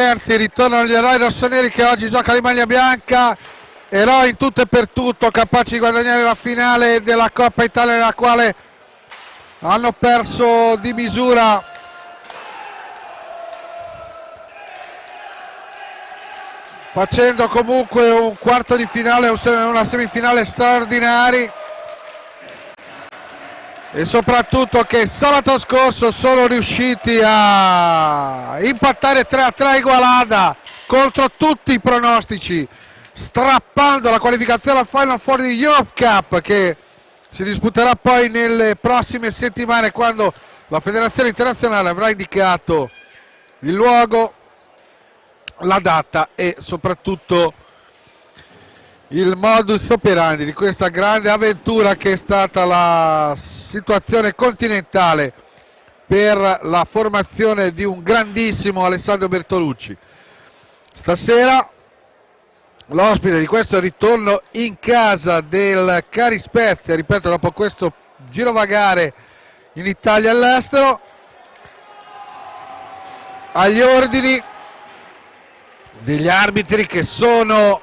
Berti, ritornano gli eroi rossoneri che oggi giocano in maglia bianca, eroi in tutto e per tutto, capaci di guadagnare la finale della Coppa Italia, nella quale hanno perso di misura facendo comunque un quarto di finale, una semifinale straordinari, e soprattutto che sabato scorso sono riusciti a impattare 3-3 Igualada contro tutti i pronostici, strappando la qualificazione alla Final Four di Europe Cup, che si disputerà poi nelle prossime settimane, quando la federazione internazionale avrà indicato il luogo, la data e soprattutto il modus operandi di questa grande avventura che è stata la situazione continentale per la formazione di un grandissimo Alessandro Bertolucci. Stasera l'ospite di questo ritorno in casa del Cari Spezia, ripeto, dopo questo girovagare in Italia e all'estero, agli ordini degli arbitri, che sono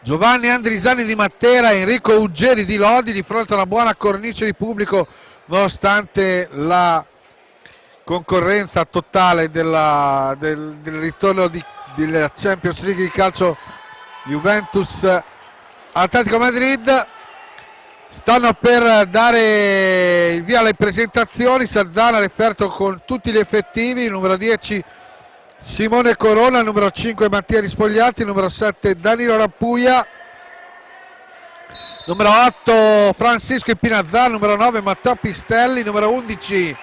Giovanni Andrisani di Matera e Enrico Uggeri di Lodi, di fronte a una buona cornice di pubblico nonostante la concorrenza totale del ritorno della Champions League di calcio Juventus Atletico Madrid. Stanno per dare il via alle presentazioni. Sarzana referto con tutti gli effettivi, il numero 10 Simone Corona, il numero 5 Mattia Rispogliati, il numero 7 Danilo Rappuia, numero 8 Francisco Pinazzar, numero 9 Matteo Pistelli, numero 11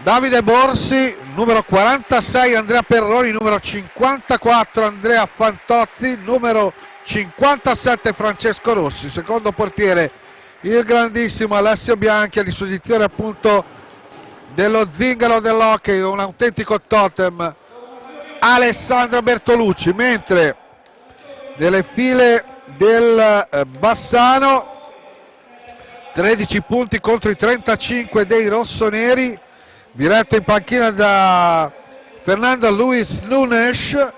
Davide Borsi, numero 46 Andrea Perroni, numero 54 Andrea Fantozzi, numero 57 Francesco Rossi. Secondo portiere il grandissimo Alessio Bianchi, a disposizione appunto dello zingaro dell'hockey, un autentico totem, Alessandro Bertolucci, mentre nelle file del Bassano 13 punti contro i 35 dei rossoneri, diretto in panchina da Fernando Luis Nunes.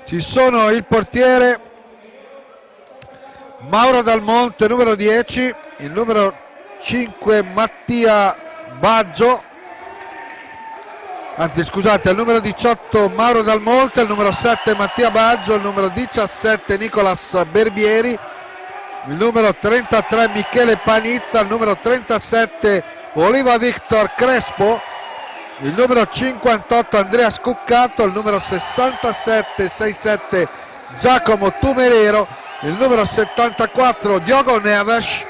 Ci sono il portiere Mauro Dal Monte, numero 10, il numero 5 Mattia Baggio, anzi scusate, il numero 18 Mauro Dal Monte, il numero 7 Mattia Baggio, il numero 17 Nicolas Berbieri, il numero 33 Michele Panizza, il numero 37 Oliva Victor Crespo, il numero 58 Andrea Scuccato, il numero 67 Giacomo Tumerero, il numero 74 Diogo Neves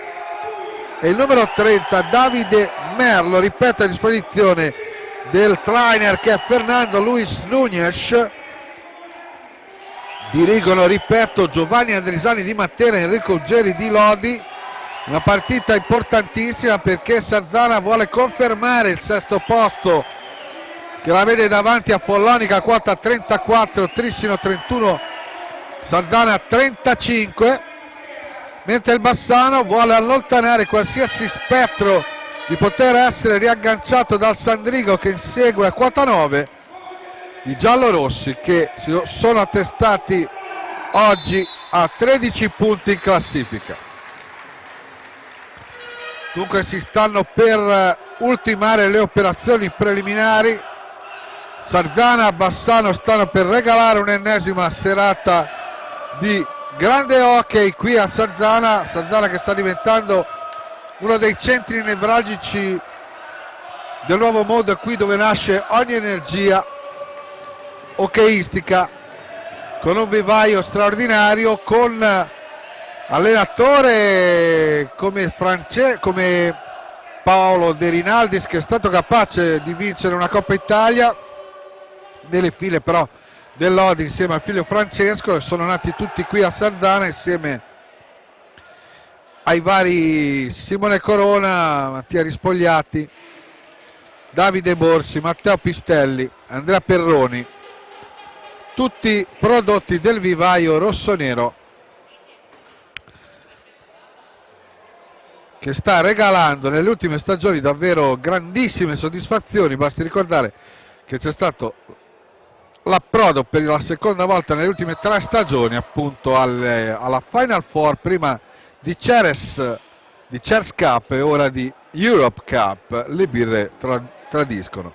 e il numero 30 Davide Merlo. Ripeto, a disposizione del trainer, che è Fernando Luis Nunes. Dirigono, ripeto, Giovanni Andrisani di Matera e Enrico Uggeri di Lodi. Una partita importantissima perché Sarzana vuole confermare il sesto posto, che la vede davanti a Follonica, quota 34, Trissino 31, Sarzana 35, mentre il Bassano vuole allontanare qualsiasi spettro di poter essere riagganciato dal Sandrigo, che insegue a quota 9 i giallorossi, che sono attestati oggi a 13 punti in classifica. Dunque si stanno per ultimare le operazioni preliminari. Sarzana e Bassano stanno per regalare un'ennesima serata di grande hockey qui a Sarzana. Sarzana che sta diventando uno dei centri nevralgici del nuovo mondo, qui dove nasce ogni energia hockeyistica, con un vivaio straordinario, con allenatore come Paolo De Rinaldis, che è stato capace di vincere una Coppa Italia nelle file però del Lodi insieme al figlio Francesco, e sono nati tutti qui a Sarzana insieme ai vari Simone Corona, Mattia Rispogliati, Davide Borsi, Matteo Pistelli, Andrea Perroni, tutti prodotti del vivaio rossonero, che sta regalando nelle ultime stagioni davvero grandissime soddisfazioni. Basti ricordare che c'è stato l'approdo per la seconda volta nelle ultime 3 stagioni appunto alla Final Four, prima di Ceres Cup e ora di Europe Cup. Le birre tradiscono.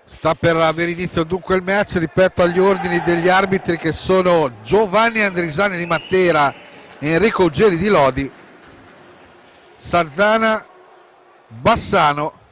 Sta per avere inizio dunque il match, ripeto agli ordini degli arbitri che sono Giovanni Andrisani di Matera e Enrico Uggeri di Lodi. Sardana, Bassano,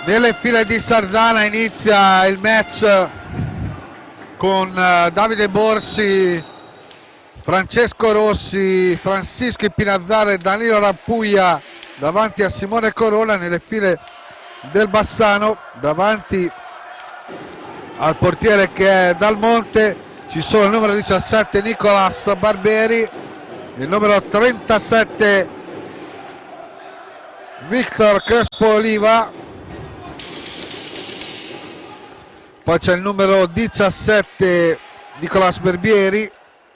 nelle file di Sardana inizia il match con Davide Borsi, Francesco Rossi, Francisco Pinazzaro e Danilo Rampuglia davanti a Simone Corona. Nelle file del Bassano, davanti al portiere che è Dal Monte, ci sono il numero 17 Nicolas Barberi, il numero 37 Victor Crespo Oliva, poi c'è il numero 17 Nicolas Barbieri,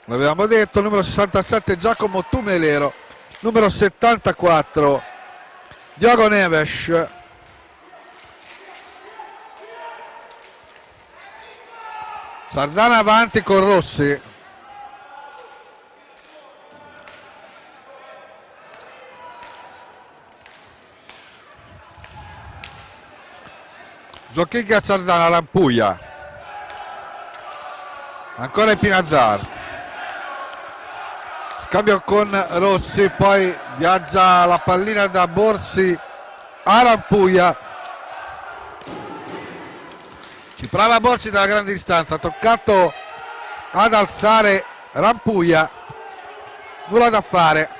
l'avevamo detto, il numero 67 Giacomo Tumelero, numero 74 Diogo Neves. Sardana avanti con Rossi. Giochicchi a Sardana, Rampuglia. Ancora Pinazzar. Scambio con Rossi, poi viaggia la pallina da Borsi a Rampuglia. Ci prova Borsi dalla grande distanza, toccato ad alzare Rampuglia. Nulla da fare.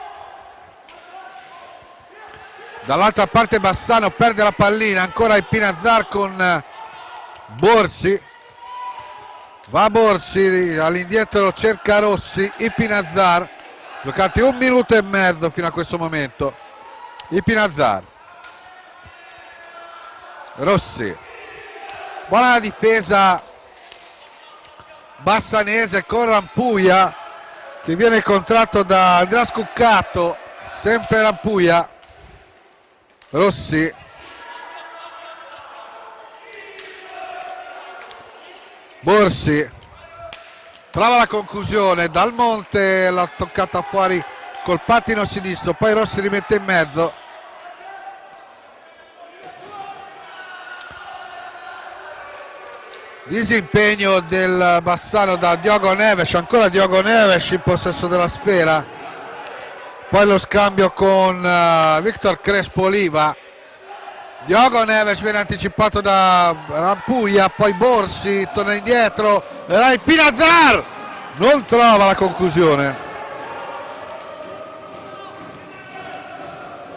Dall'altra parte Bassano perde la pallina, ancora il Pinazzar con Borsi. Va Borsi all'indietro, cerca Rossi, il Pinazzar. Giocati 1 minuto e mezzo fino a questo momento. Il Pinazzar. Rossi. Buona la difesa bassanese con Rampuglia che viene contratto da Andrea Scuccato. Sempre Rampuglia. Rossi, Borsi, trova la conclusione, Dal Monte l'ha toccata fuori col pattino sinistro, poi Rossi rimette in mezzo. Disimpegno del Bassano da Diogo Neves, ancora Diogo Neves in possesso della sfera. Poi lo scambio con Victor Crespo Oliva. Diogo Neves viene anticipato da Rampuglia, poi Borsi torna indietro, il Pinazzar non trova la conclusione.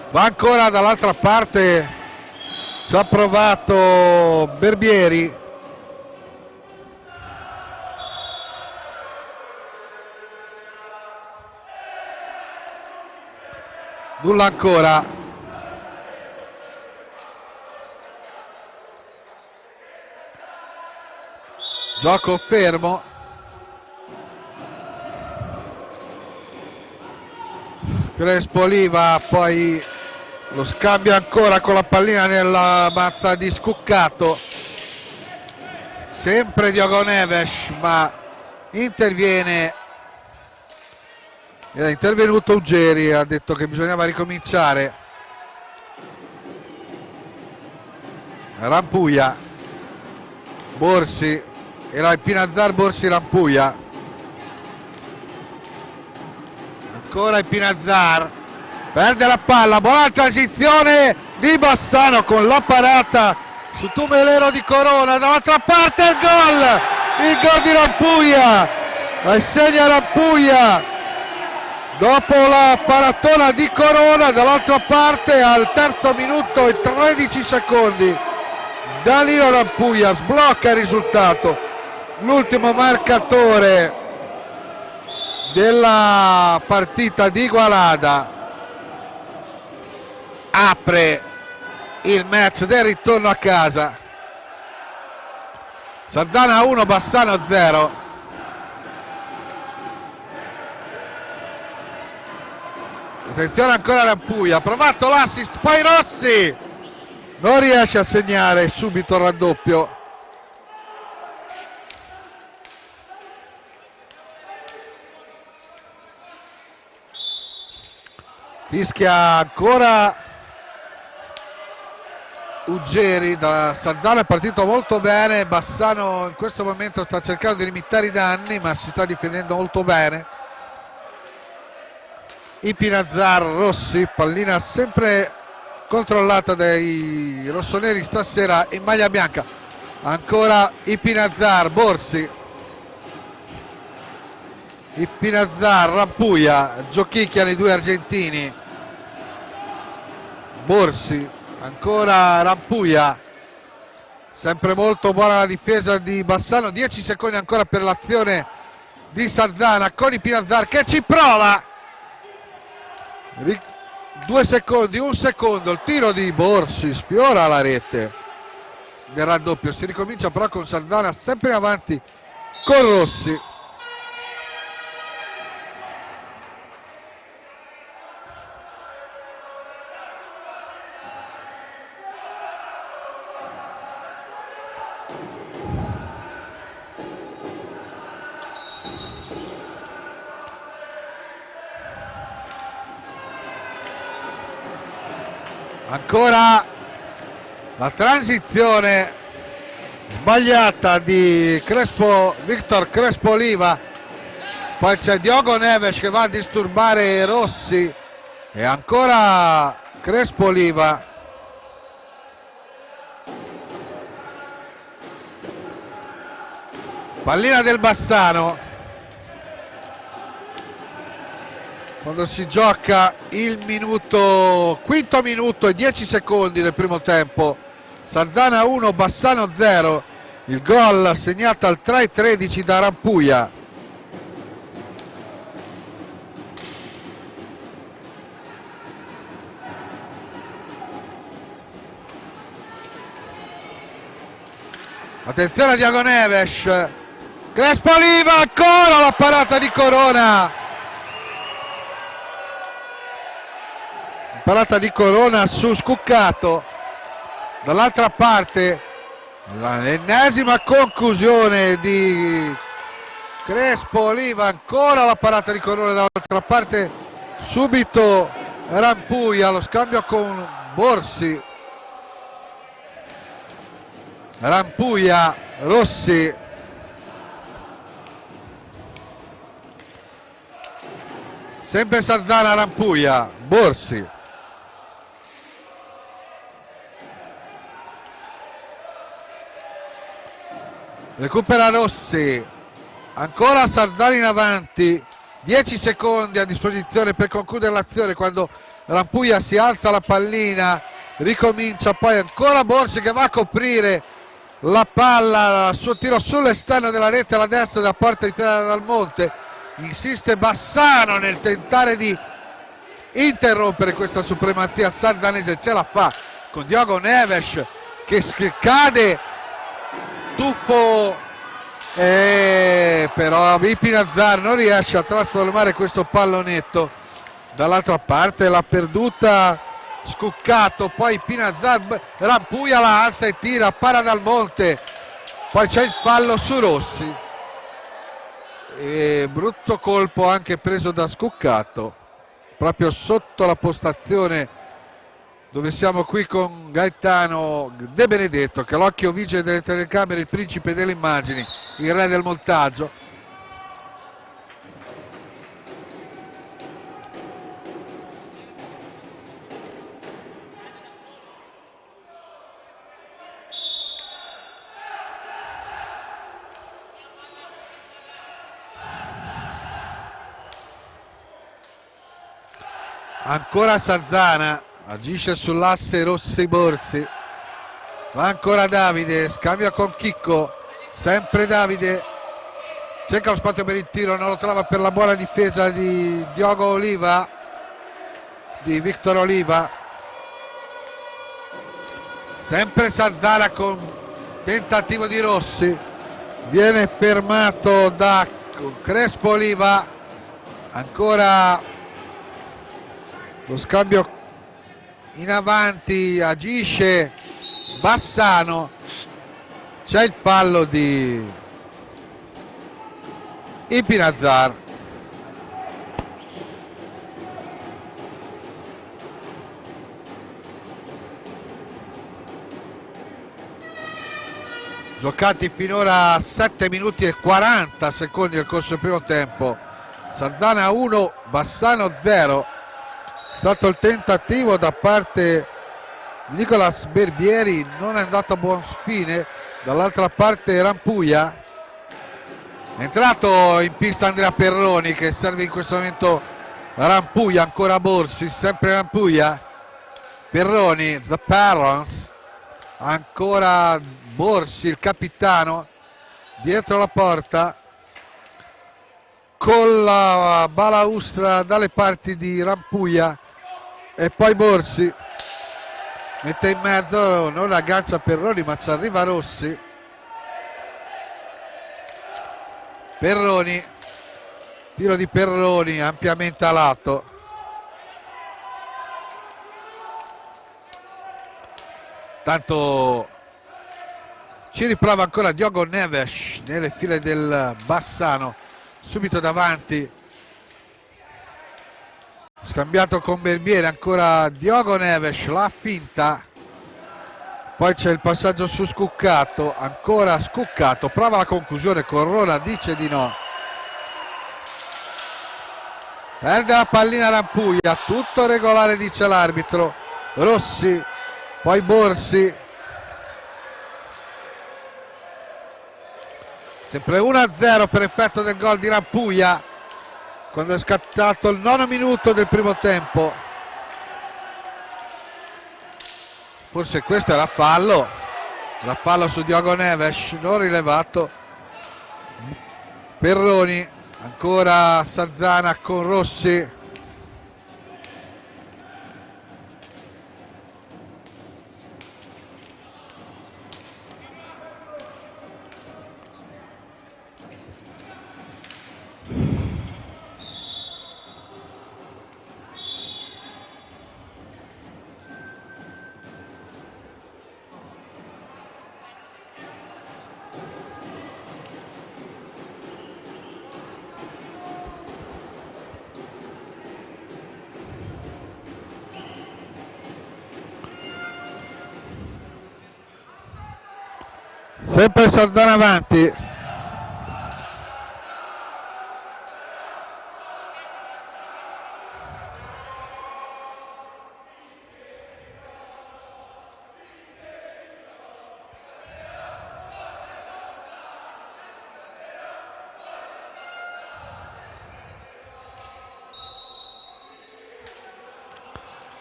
Va ancora dall'altra parte, ci ha provato Barbieri. Nulla ancora. Gioco fermo. Crespo Oliva, poi lo scambio ancora con la pallina nella mazza di Scuccato. Sempre Diogo Neves, ma interviene. È intervenuto Uggeri, ha detto che bisognava ricominciare. Rampuglia, Borsi, era il Pinazzar, Borsi, Rampuglia. Ancora il Pinazzar, perde la palla, buona transizione di Bassano con la parata su Tumelero di Corona, dall'altra parte il gol di Rampuglia, segna Rampuglia dopo la paratona di Corona, dall'altra parte al terzo minuto e 13 secondi Danilo Rampuglia sblocca il risultato, l'ultimo marcatore della partita di Igualada apre il match del ritorno a casa. Sardana 1, Bassano 0. Attenzione ancora Rampuglia, ha provato l'assist, poi Rossi non riesce a segnare, subito il raddoppio. Fischia ancora Uggeri, da Sardana è partito molto bene, Bassano in questo momento sta cercando di limitare i danni ma si sta difendendo molto bene. Ipinazzar, Rossi, pallina sempre controllata dai rossoneri stasera in maglia bianca. Ancora Ipinazzar, Borsi. Ipinazzar, Rampuglia, giochicchiano i due argentini. Borsi, ancora Rampuglia. Sempre molto buona la difesa di Bassano. 10 secondi ancora per l'azione di Sardana con Ipinazzar che ci prova. 2 secondi, 1 secondo, il tiro di Borsi sfiora la rete del raddoppio. Si ricomincia però con Sardana sempre in avanti con Rossi. Ancora la transizione sbagliata di Victor Crespo Oliva, poi c'è Diogo Neves che va a disturbare Rossi e ancora Crespo Oliva. Pallina del Bassano. Quando si gioca il quinto minuto e 10 secondi del primo tempo, Sardana 1, Bassano 0, il gol segnato al 3:13 da Rampuglia. Attenzione a Diogo Neves, Crespo Oliva, ancora la parata di Corona. Parata di Corona su Scuccato, dall'altra parte l'ennesima conclusione di Crespo Oliva, ancora la parata di Corona, dall'altra parte subito Rampuglia, lo scambio con Borsi, Rampuglia, Rossi, sempre Sardana, Rampuglia, Borsi. Recupera Rossi, ancora Sardana in avanti, 10 secondi a disposizione per concludere l'azione quando Rampuglia si alza la pallina, ricomincia, poi ancora Borsi che va a coprire la palla, il suo tiro sull'esterno della rete alla destra da parte di Dal Monte, insiste Bassano nel tentare di interrompere questa supremazia sardanese, ce la fa con Diogo Neves che cade tuffo, però Ipinazzar non riesce a trasformare questo pallonetto. Dall'altra parte l'ha perduta Scuccato, poi Ipinazzar, Rampuglia la alza e tira, para Dal Monte, poi c'è il fallo su Rossi e brutto colpo anche preso da Scuccato proprio sotto la postazione dove siamo qui con Gaetano De Benedetto, che l'occhio vigile delle telecamere, il principe delle immagini, il re del montaggio. Ancora Sarzana, agisce sull'asse Rossi Borsi, va ancora Davide, scambia con Chicco, sempre Davide, cerca lo spazio per il tiro, non lo trova per la buona difesa di Diogo Oliva, di Victor Oliva. Sempre Sarzana con tentativo di Rossi, viene fermato da Crespo Oliva, ancora lo scambio in avanti, agisce Bassano, c'è il fallo di Ipinazar. Giocati finora 7 minuti e 40 secondi nel corso del primo tempo. Sarzana 1, Bassano 0. È stato il tentativo da parte di Nicolas Berbieri, non è andato a buon fine. Dall'altra parte Rampuglia. È entrato in pista Andrea Perroni che serve in questo momento Rampuglia, ancora Borsi, sempre Rampuglia. Perroni, the parents, ancora Borsi, il capitano, dietro la porta con la balaustra dalle parti di Rampuglia e poi Borsi mette in mezzo, non aggancia Perroni ma ci arriva Rossi. Perroni, tiro di Perroni ampiamente a lato. Tanto ci riprova ancora Diogo Neves nelle file del Bassano, subito davanti, scambiato con Berbieri, ancora Diogo Neves, la finta, poi c'è il passaggio su Scuccato, ancora Scuccato, prova la conclusione, Corrona dice di no, perde la pallina Rampuglia, tutto regolare dice l'arbitro. Rossi, poi Borsi, sempre 1-0 per effetto del gol di Rampuglia quando è scattato il 9 minuto del primo tempo. Forse questo era fallo su Diogo Neves, non rilevato. Perroni, ancora Sarzana con Rossi, sempre Sarzana avanti.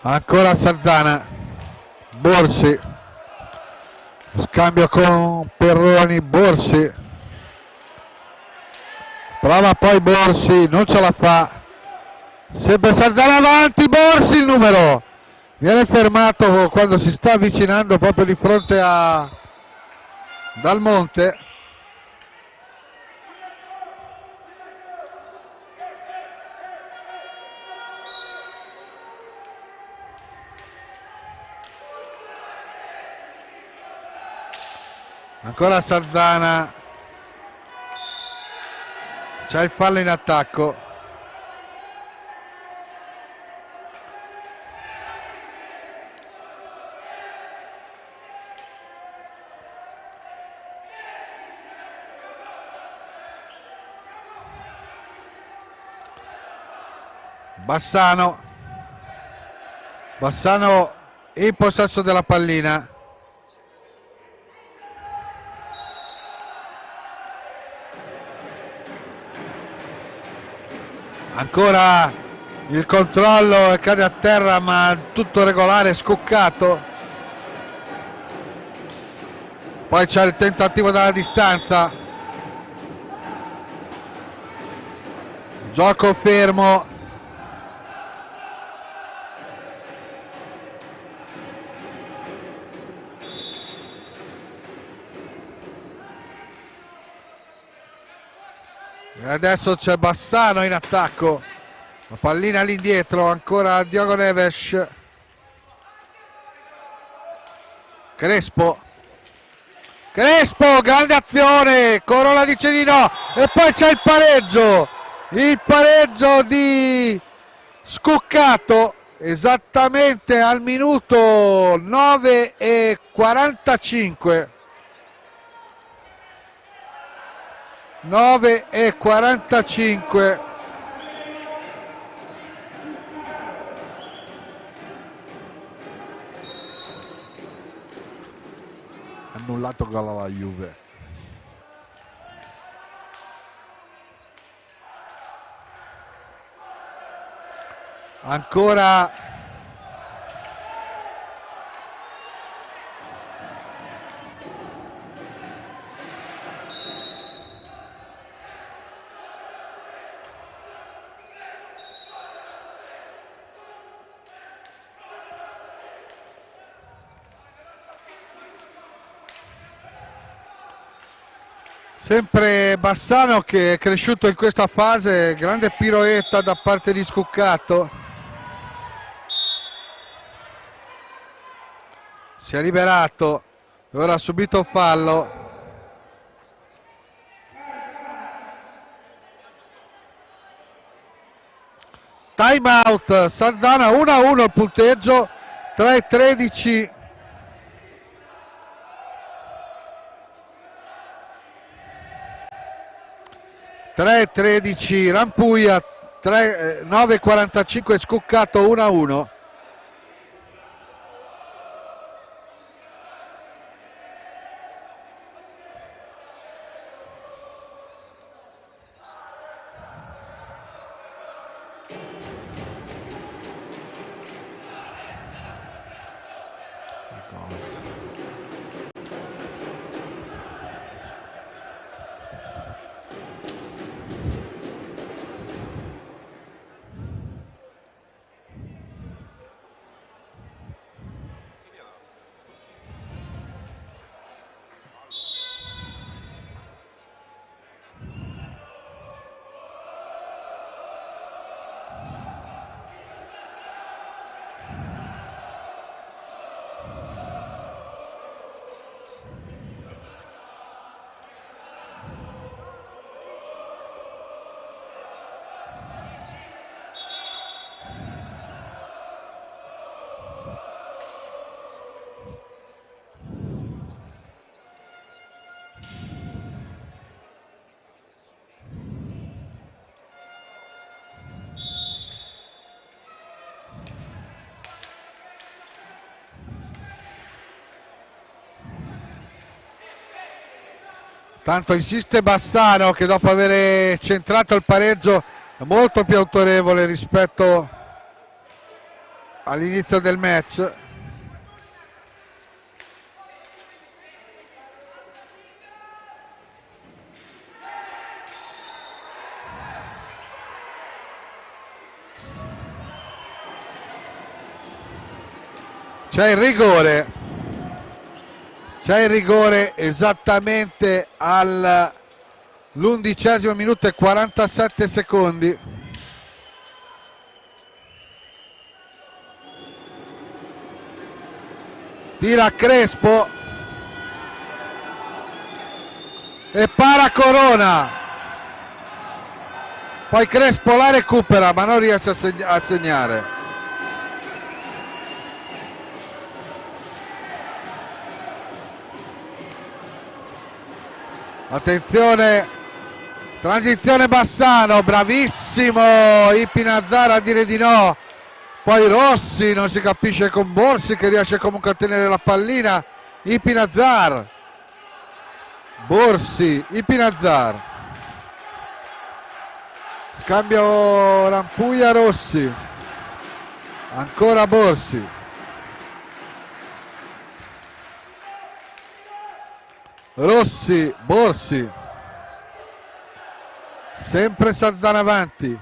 Ancora Sarzana, Borsi, scambio con Perroni, Borsi, prova poi Borsi, non ce la fa, sempre Sarzana avanti, Borsi il numero, viene fermato quando si sta avvicinando proprio di fronte a Dal Monte. Ancora Sarzana, c'è il fallo in attacco. Bassano in possesso della pallina. Ancora il controllo, cade a terra, ma tutto regolare, scuccato. Poi c'è il tentativo dalla distanza, gioco fermo. E adesso c'è Bassano in attacco, la pallina all'indietro, ancora Diogo Neves. Crespo, grande azione, Corona dice di no, e poi c'è il pareggio di Scuccato esattamente al minuto 9:45. 9:45. Annullato gol alla Juve. Ancora sempre Bassano che è cresciuto in questa fase, grande piroetta da parte di Scuccato. Si è liberato, ora ha subito fallo. Time out, Sardana 1-1 il punteggio, 3:13. Rampuglia, 9:45 Scuccato, 1-1. Tanto insiste Bassano che dopo aver centrato il pareggio è molto più autorevole rispetto all'inizio del match. C'è il rigore. C'è il rigore esattamente all'11° minuto e 47 secondi. Tira Crespo e para Corona. Poi Crespo la recupera ma non riesce a segnare. Attenzione, transizione Bassano, bravissimo Ipinazzar a dire di no. Poi Rossi, non si capisce con Borsi che riesce comunque a tenere la pallina. Ipinazzar, Borsi, Ipinazzar. Cambio Rampuglia Rossi, ancora Borsi, Rossi, Borsi, sempre Sardana avanti,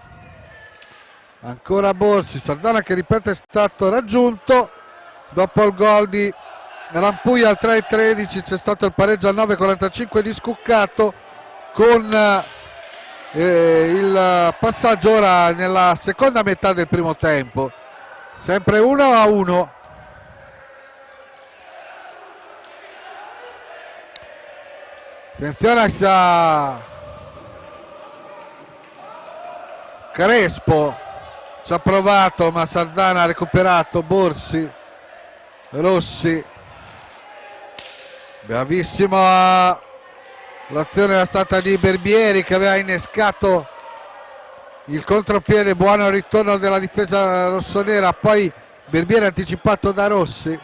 ancora Borsi, Sardana che ripeto è stato raggiunto dopo il gol di Rampuglia al 3:13, c'è stato il pareggio al 9:45 di Scuccato con il passaggio ora nella seconda metà del primo tempo, sempre 1-1. Attenzione a Crespo, ci ha provato ma Sardana ha recuperato. Borsi, Rossi, bravissima l'azione era stata di Berbieri che aveva innescato il contropiede, buono il ritorno della difesa rossonera, poi Berbieri anticipato da Rossi.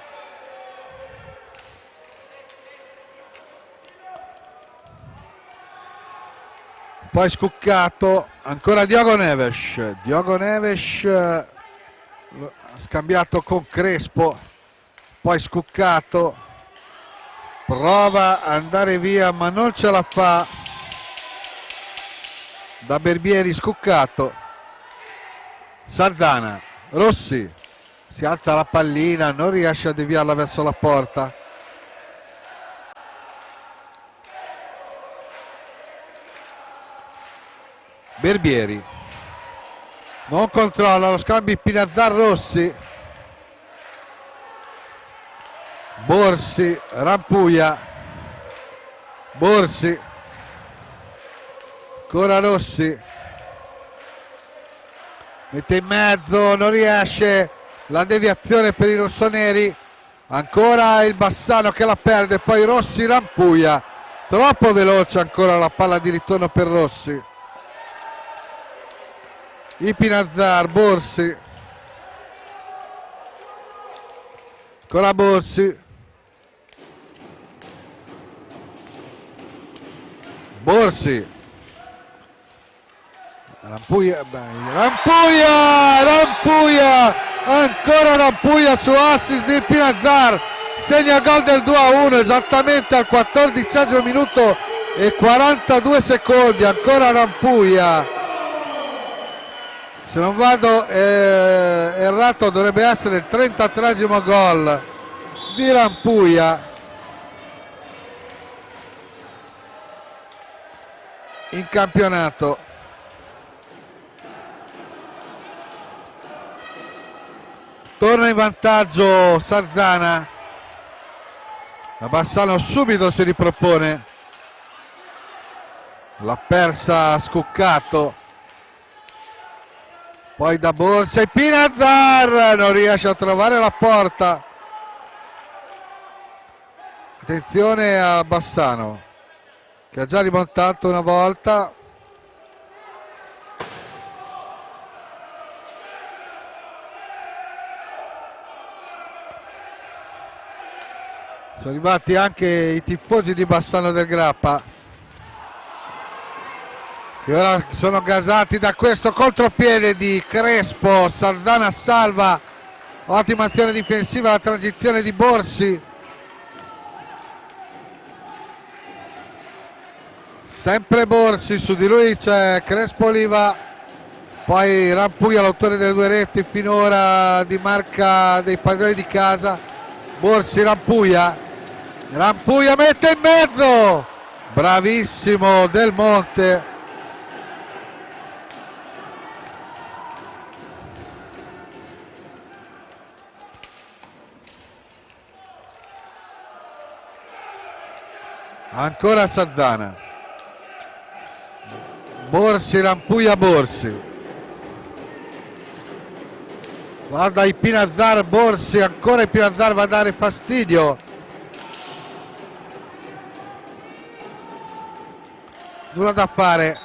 Poi Scuccato, ancora Diogo Neves scambiato con Crespo, poi Scuccato prova a andare via ma non ce la fa da Berbieri. Scuccato, Sardana, Rossi, si alza la pallina, non riesce a deviarla verso la porta. Berbieri non controlla lo scambio Pinazzar Rossi, Borsi, Rampuglia, Borsi, ancora Rossi, mette in mezzo, non riesce, la deviazione per i rossoneri, ancora il Bassano che la perde, poi Rossi, Rampuglia, troppo veloce ancora la palla di ritorno per Rossi. Pinazzar, Borsi, ancora Borsi, Borsi, Rampuglia, ancora Rampuglia su assist di Pinazzar, segna gol del 2-1 esattamente al 14° minuto e 42 secondi, ancora Rampuglia. Se non vado errato dovrebbe essere il 33° gol di Rampuglia in campionato. Torna in vantaggio Sardana, la Bassano subito si ripropone, l'ha persa Scuccato. Poi da Borsa e Pinazzar non riesce a trovare la porta. Attenzione a Bassano che ha già rimontato una volta. Sono arrivati anche i tifosi di Bassano del Grappa che ora sono gasati da questo contropiede di Crespo. Sardana salva, ottima azione difensiva, la transizione di Borsi, sempre Borsi, su di lui c'è Crespo Oliva, poi Rampuglia l'autore delle due reti finora di marca dei padroni di casa. Borsi, Rampuglia mette in mezzo, bravissimo Del Monte. Ancora Sardana, Borsi, Rampuglia, Borsi, guarda i Pinazzar, Borsi, ancora i Pinazzar, va a dare fastidio, nulla da fare,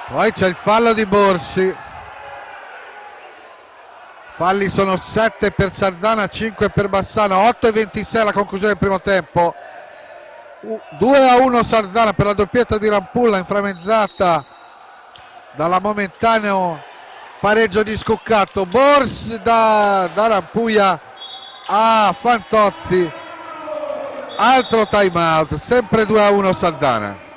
poi c'è il fallo di Borsi, falli sono 7 per Sardana, 5 per Bassano, 8:26 la conclusione del primo tempo. 2-1 Sardana per la doppietta di Rampulla inframmezzata dalla momentaneo pareggio di Scuccato. Bors da Rampuia a Fantozzi, altro time out, sempre 2-1 Saldanha.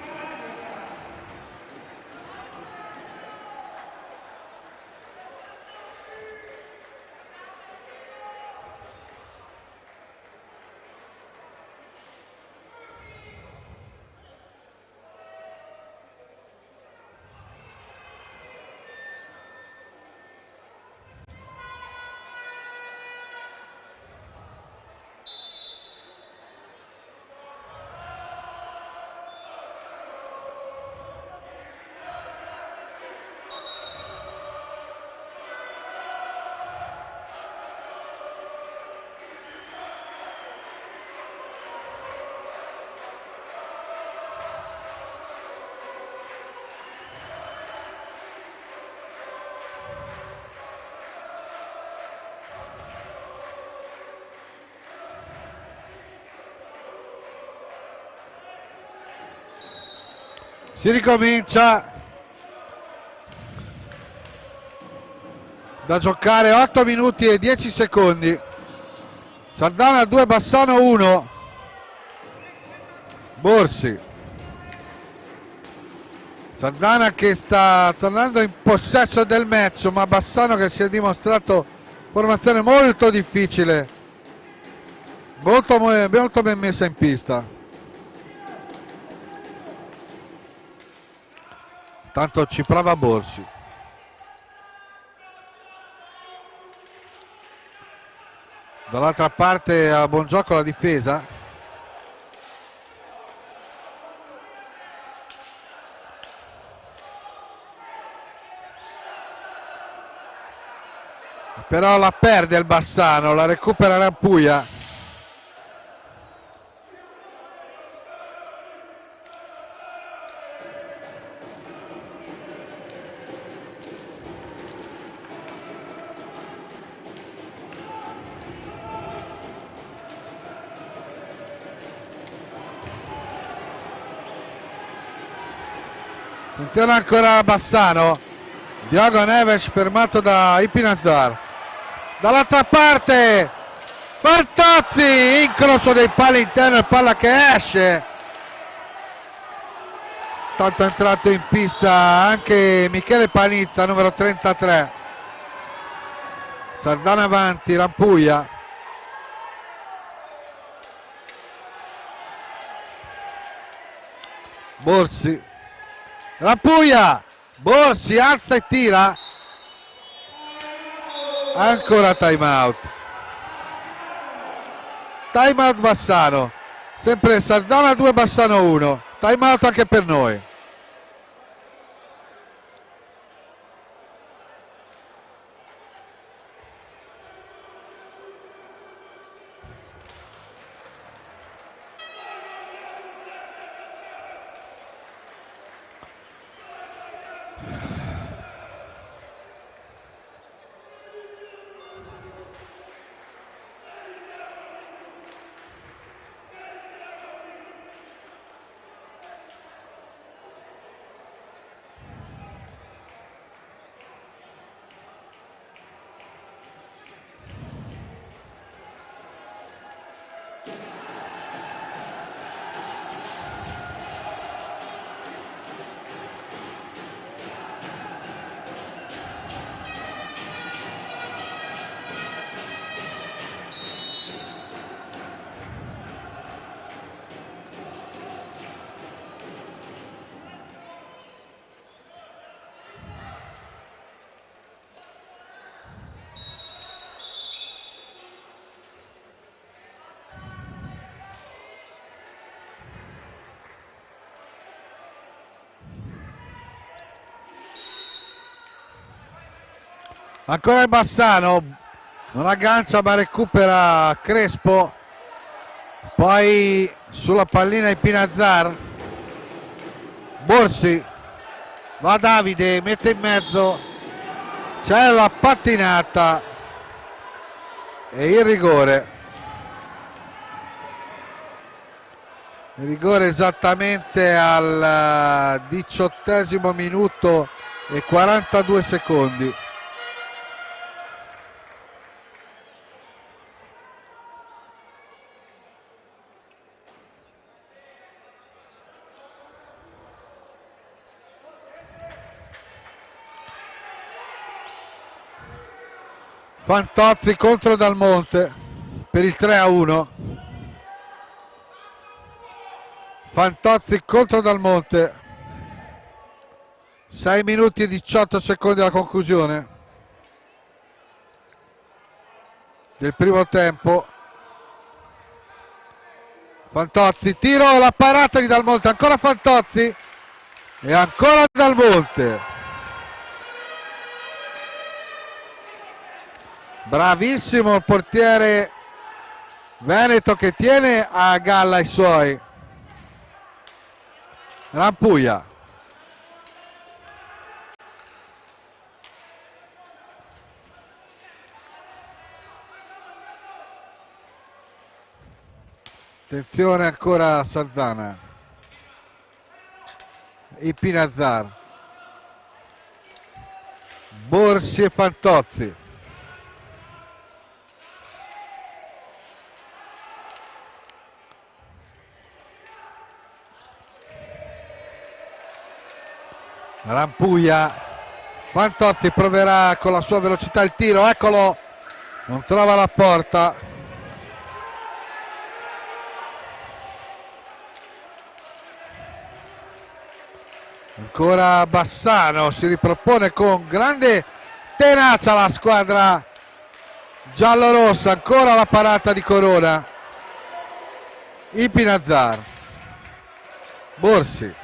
Si ricomincia da giocare 8 minuti e 10 secondi. Saldanha 2, Bassano 1. Borsi. Saldanha che sta tornando in possesso del match, ma Bassano che si è dimostrato formazione molto difficile, molto ben messa in pista. Tanto ci prova Borsi. Dall'altra parte a buon gioco la difesa. Però la perde il Bassano, la recupera Rampuia. Funziona ancora Bassano. Diogo Neves fermato da Ipinazar. Dall'altra parte Fantozzi, incrocio dei pali interno e palla che esce. Tanto è entrato in pista anche Michele Panizza, numero 33. Saldanha avanti, Rampuia. Borsi. Rampuia. Borsi alza e tira. Ancora time out. Time out Bassano. Sempre Saldanha 2, Bassano 1. Time out anche per noi. Ancora il Bassano, non aggancia ma recupera Crespo, poi sulla pallina Ipinazar. Borsi, va Davide, mette in mezzo, c'è la pattinata e il rigore. Il rigore esattamente al 18° minuto e 42 secondi. Fantozzi contro Dal Monte per il 3-1. Fantozzi contro Dal Monte. 6 minuti e 18 secondi alla conclusione del primo tempo. Fantozzi, tiro, la parata di Dal Monte, ancora Fantozzi e ancora Dal Monte. Bravissimo il portiere veneto che tiene a galla i suoi. Rampuglia. Attenzione ancora a Sardana. Ipinazzar. Borsi e Fantozzi. Rampuglia. Fantozzi proverà con la sua velocità il tiro, eccolo, non trova la porta. Ancora Bassano, si ripropone con grande tenacia la squadra giallorossa, ancora la parata di Corona. Ipinazzar. Borsi.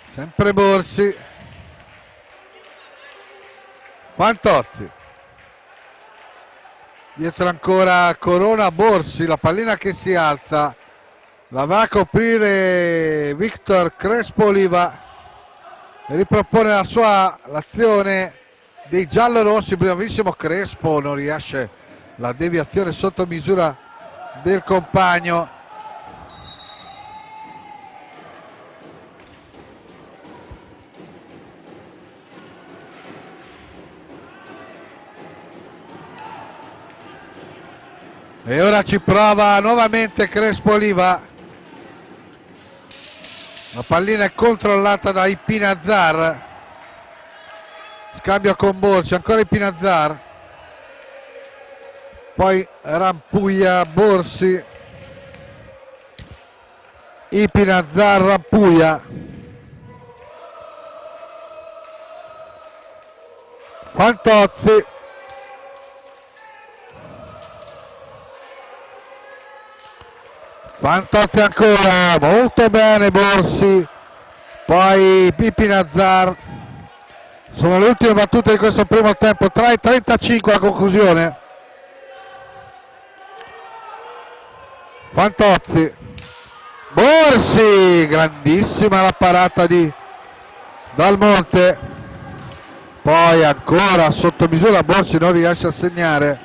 Sempre Borsi. Fantozzi. Dietro ancora Corona, Borsi, la pallina che si alza. La va a coprire Victor Crespo Oliva. E ripropone l'azione dei giallorossi. Bravissimo Crespo, non riesce la deviazione sotto misura del compagno. E ora ci prova nuovamente Crespo Oliva. La pallina è controllata da Ipinazzar. Scambio con Borsi, ancora Ipinazzar. Poi Rampuglia, Borsi. Ipinazzar, Rampuglia. Fantozzi. Fantozzi ancora, molto bene Borsi, poi Ipinazzar. Sono le ultime battute di questo primo tempo, 3:35 la conclusione. Fantozzi, Borsi, grandissima la parata di Dal Monte, poi ancora sotto misura Borsi non riesce a segnare.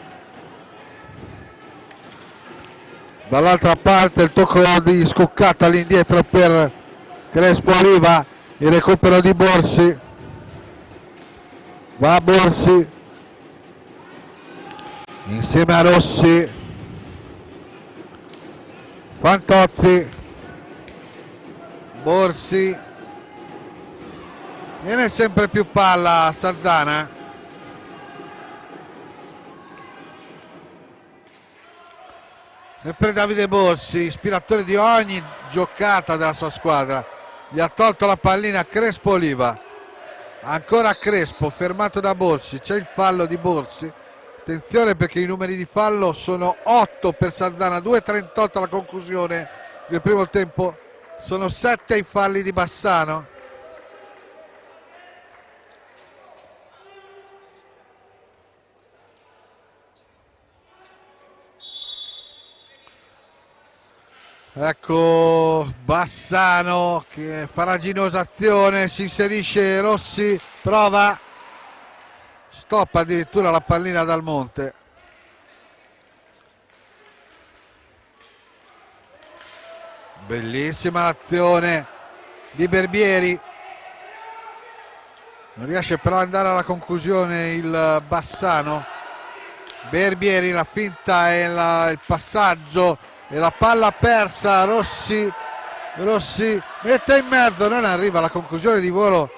Dall'altra parte il tocco di scoccata all'indietro per Crespo Oliva, il recupero di Borsi. Va Borsi insieme a Rossi. Fantozzi. Borsi. Viene sempre più palla Sardana. Sempre Davide Borsi, ispiratore di ogni giocata della sua squadra. Gli ha tolto la pallina a Crespo Oliva. Ancora Crespo, fermato da Borsi. C'è il fallo di Borsi. Attenzione perché i numeri di fallo sono 8 per Sardana, 2:38 alla conclusione del primo tempo. Sono 7 i falli di Bassano. Ecco Bassano che farraginosa azione, si inserisce Rossi, prova, stoppa addirittura la pallina Dal Monte. Bellissima l'azione di Berbieri, non riesce però ad andare alla conclusione il Bassano. Berbieri, la finta e il passaggio e la palla persa. Rossi mette in mezzo, non arriva alla conclusione di volo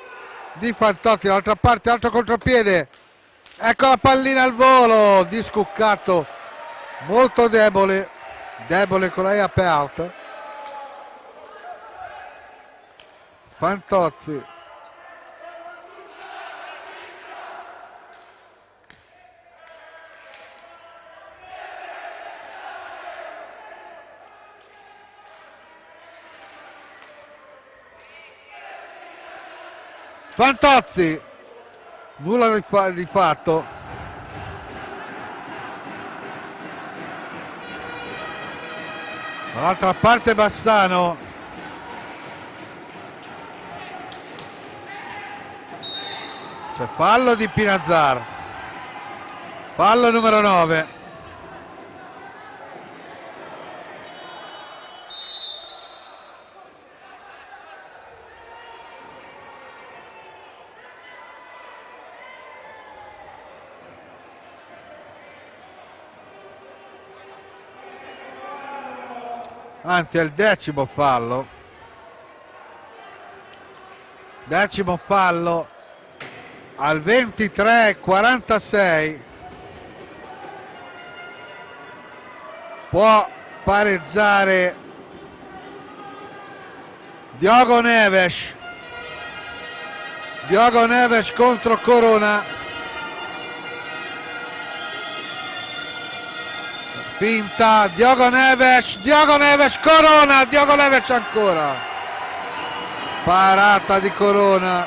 di Fantozzi. Dall'altra parte altro contropiede, ecco la pallina al volo di Scuccato, molto debole con lei aperta. Fantozzi, Fantozzi, nulla di fatto. Dall'altra parte Bassano, c'è fallo di Pinazzar, fallo numero 9. Anzi è il 10° fallo. 10° fallo al 23:46. Può pareggiare Diogo Neves. Diogo Neves contro Corona. Finta, Diogo Neves, Corona, Diogo Neves ancora. Parata di Corona.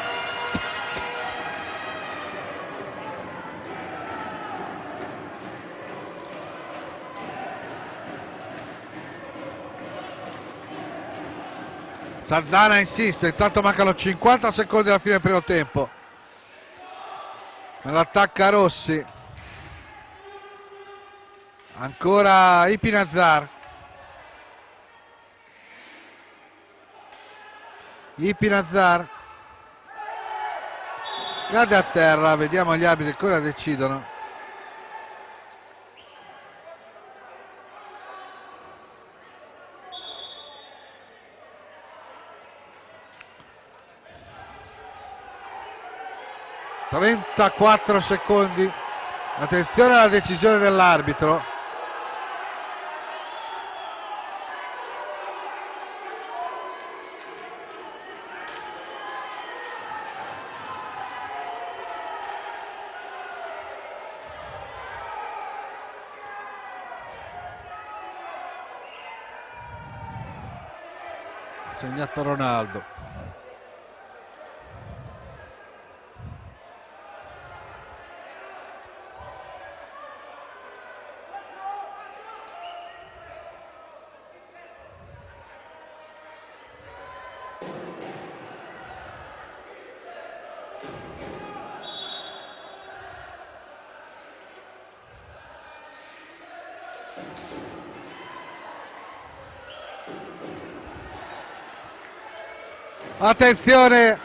Sardana insiste, intanto mancano 50 secondi alla fine del primo tempo. Nell'attacca Rossi. Ancora Ipinazzar. Cade a terra, vediamo gli arbitri cosa decidono. (34 secondi). Attenzione alla decisione dell'arbitro. Segnato Ronaldo. Attenzione.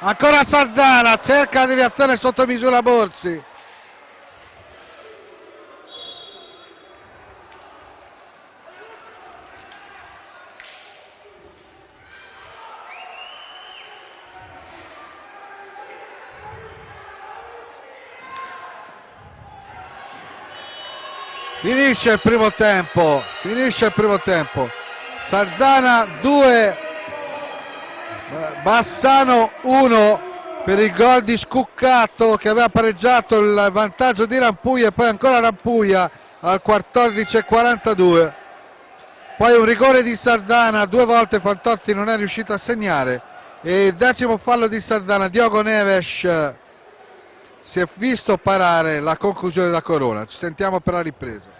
Ancora Sardana, cerca la deviazione sotto misura Borsi. Finisce il primo tempo. Sardana 2, Bassano 1 per il gol di Scuccato che aveva pareggiato il vantaggio di Rampuglia e poi ancora Rampuglia al 14:42. Poi un rigore di Sardana, 2 volte Fantozzi non è riuscito a segnare e il 10° fallo di Sardana. Diogo Neves si è visto parare la conclusione da Corona. Ci sentiamo per la ripresa.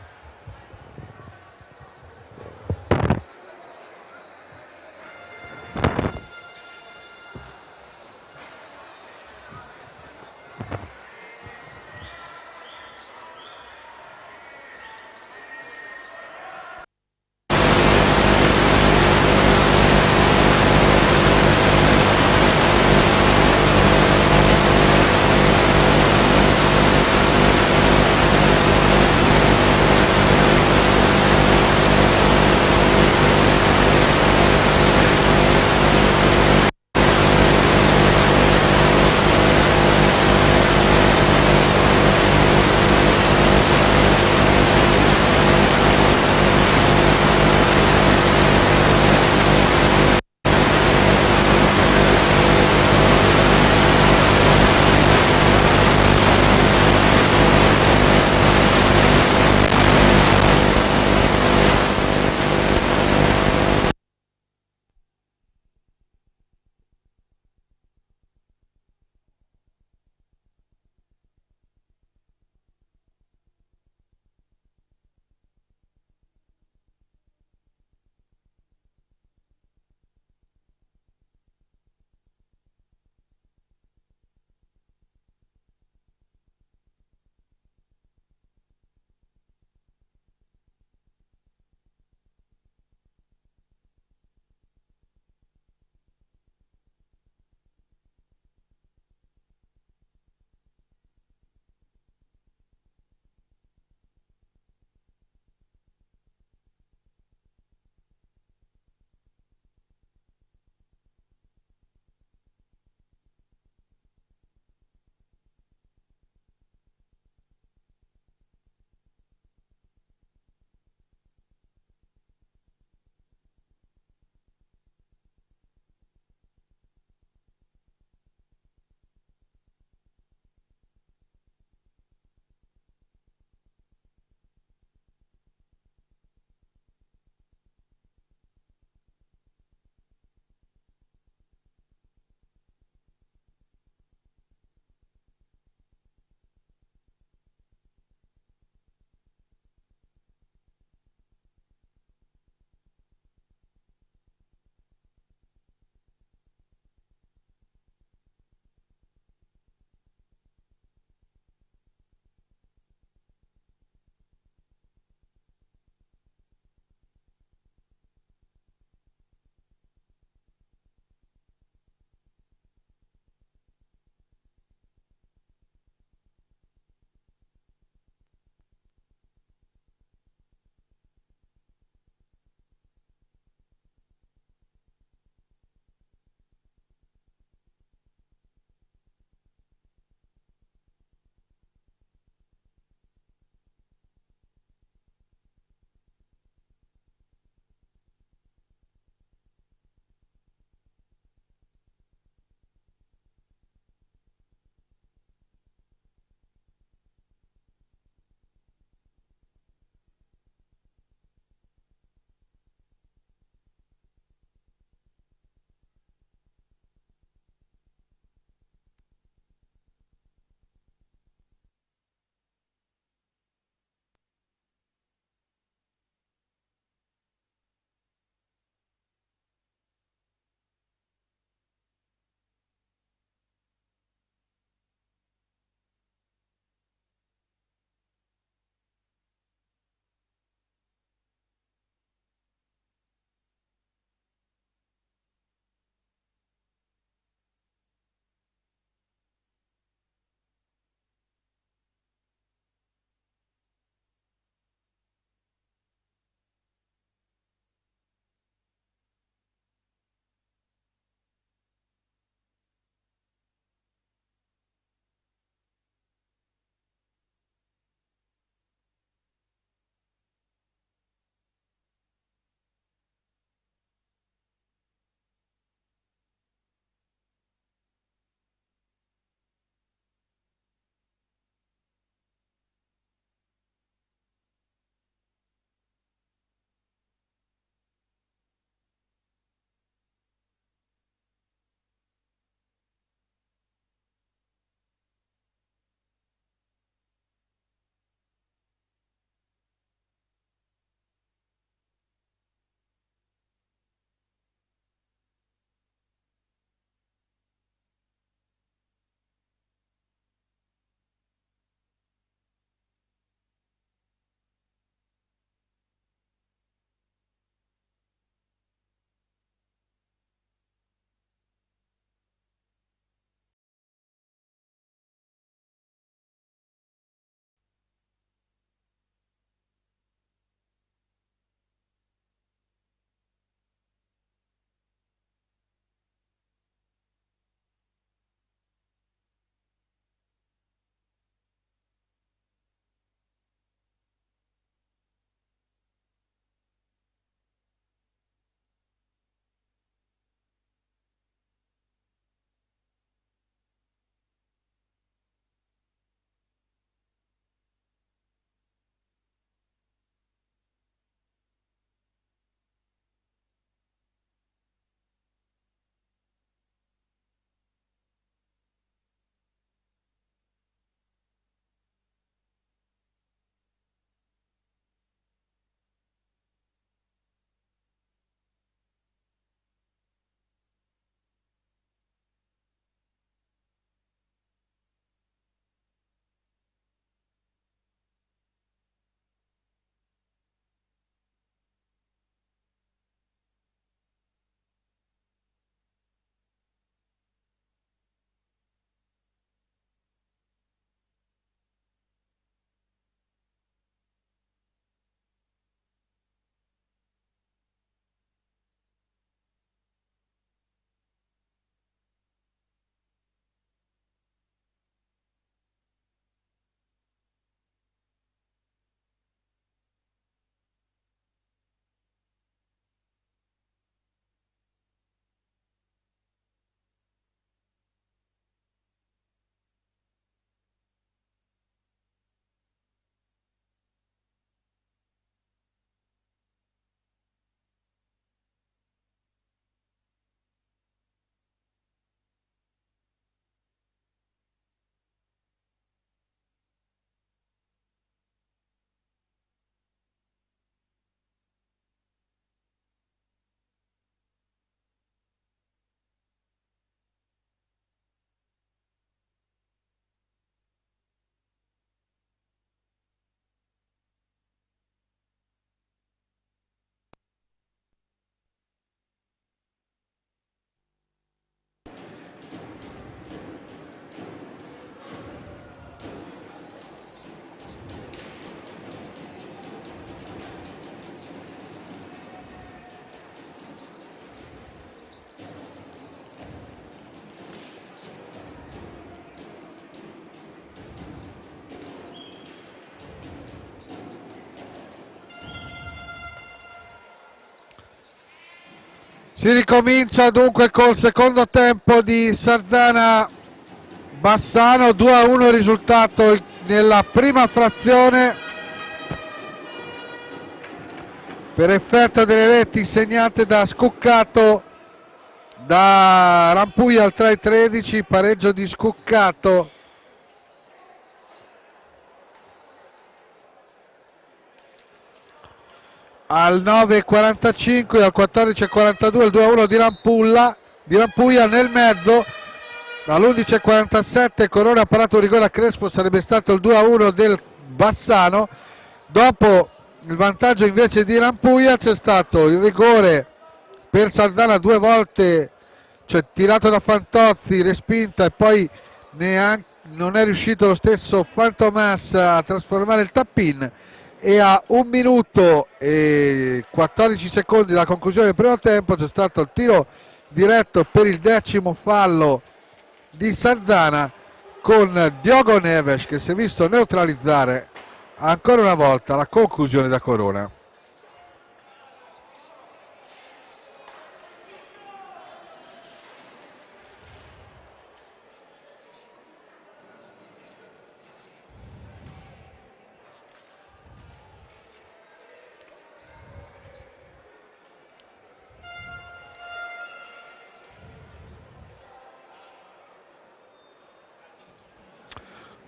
Si ricomincia dunque col secondo tempo di Sardana-Bassano, 2-1 il risultato nella prima frazione per effetto delle reti segnate da Scuccato, da Rampuglia al 3-13, pareggio di Scuccato. Al 9.45 e al 14.42 il 2-1 di Rampuglia. Nel mezzo all'11.47 Corona ha parato un rigore a Crespo, sarebbe stato il 2-1 del Bassano. Dopo il vantaggio invece di Rampuglia c'è stato il rigore per Sardana due volte, cioè tirato da Fantozzi, respinta, e poi neanche, non è riuscito lo stesso Fantomas a trasformare il tap-in. E a 1 minuto e 14 secondi dalla conclusione del primo tempo c'è stato il tiro diretto per il 10° fallo di Sardana, con Diogo Neves che si è visto neutralizzare ancora una volta la conclusione da Corona.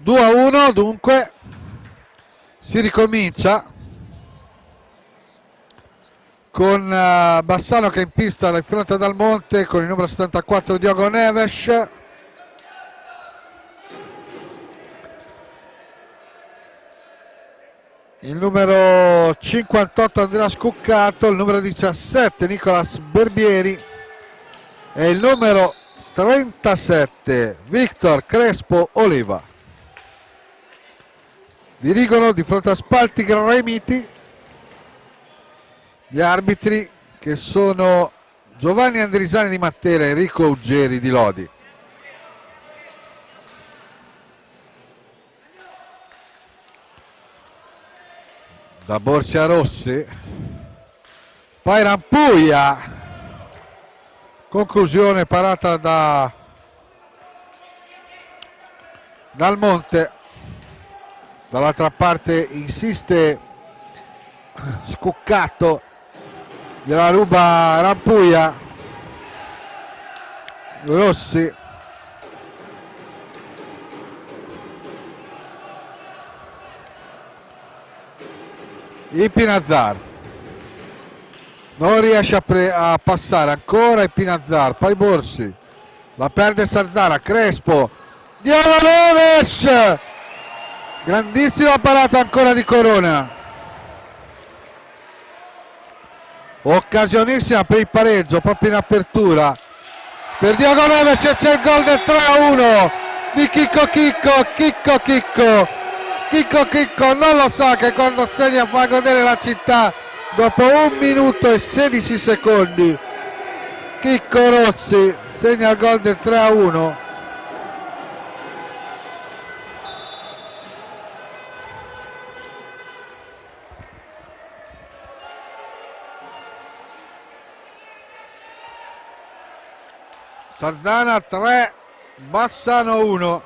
Due a 1 dunque, si ricomincia con Bassano che è in pista di fronte ad Almonte con il numero 74 Diogo Neves. Il numero 58 Andrea Scuccato, il numero 17 Nicolas Berbieri e il numero 37 Victor Crespo Oliva. Dirigono di fronte a spalti gremiti gli arbitri, che sono Giovanni Andrisani di Matera e Enrico Uggeri di Lodi. Da Borcia Rossi, poi Rampuglia, conclusione parata dal Monte. Dall'altra parte insiste Scuccato, gliela ruba Rampuglia. Rossi, Ipinazzar non riesce a passare ancora, Ipinazzar, poi Borsi, la perde Sardana, Crespo, Diogo Neves, grandissima parata ancora di Corona, occasionissima per il pareggio proprio in apertura per Diogo Neves, e c'è il gol del 3-1 di Chicco non lo sa che quando segna fa godere la città dopo 1 minuto e 16 secondi. Chicco Rossi segna il gol del 3-1. Sardana 3, Bassano 1.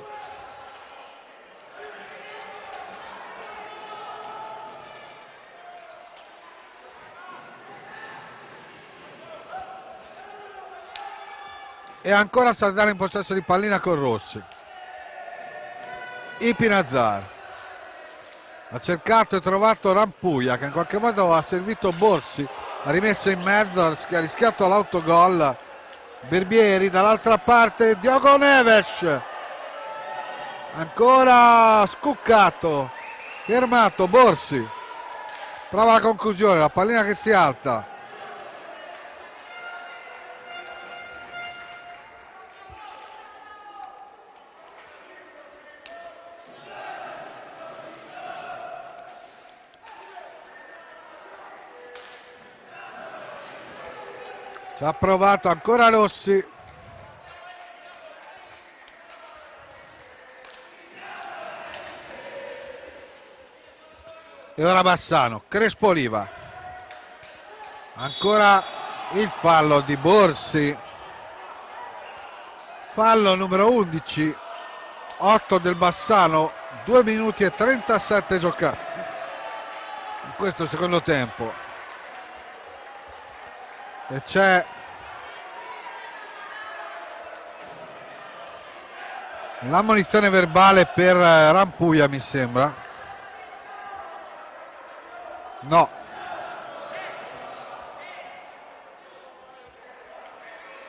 E ancora Sardana in possesso di pallina con Rossi. Ipinazzar ha cercato e trovato Rampuglia, che in qualche modo ha servito Borsi, ha rimesso in mezzo, ha rischiato l'autogol. Berbieri, dall'altra parte Diogo Neves, ancora Scuccato, fermato Borsi, prova la conclusione, la pallina che si alza. Ci ha provato ancora Rossi. E ora Bassano, Crespo Oliva. Ancora il fallo di Borsi, fallo numero 11, 8 del Bassano, 2 minuti e 37 giocati in questo secondo tempo, e c'è l'ammonizione verbale per Rampuia, mi sembra. No,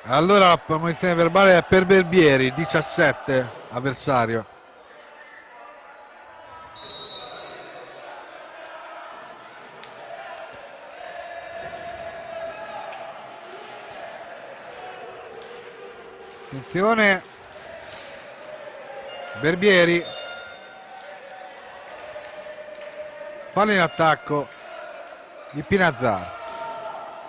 allora la ammonizione verbale è per Berbieri, 17 avversario. Attenzione, Berbieri, fallo in attacco di Pinazzar.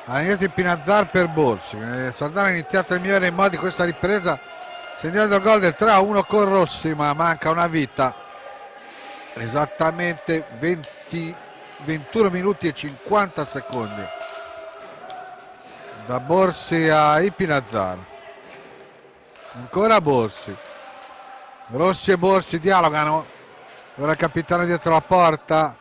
Ha iniziato il Pinazzar per Borsi. Sardana ha iniziato a migliorare in modo di questa ripresa, segnando il gol del 3-1 con Rossi, ma manca una vita. Esattamente 21 minuti e 50 secondi da Borsi a Pinazzar. Ancora Borsi, Rossi e Borsi dialogano, ora il capitano dietro la porta,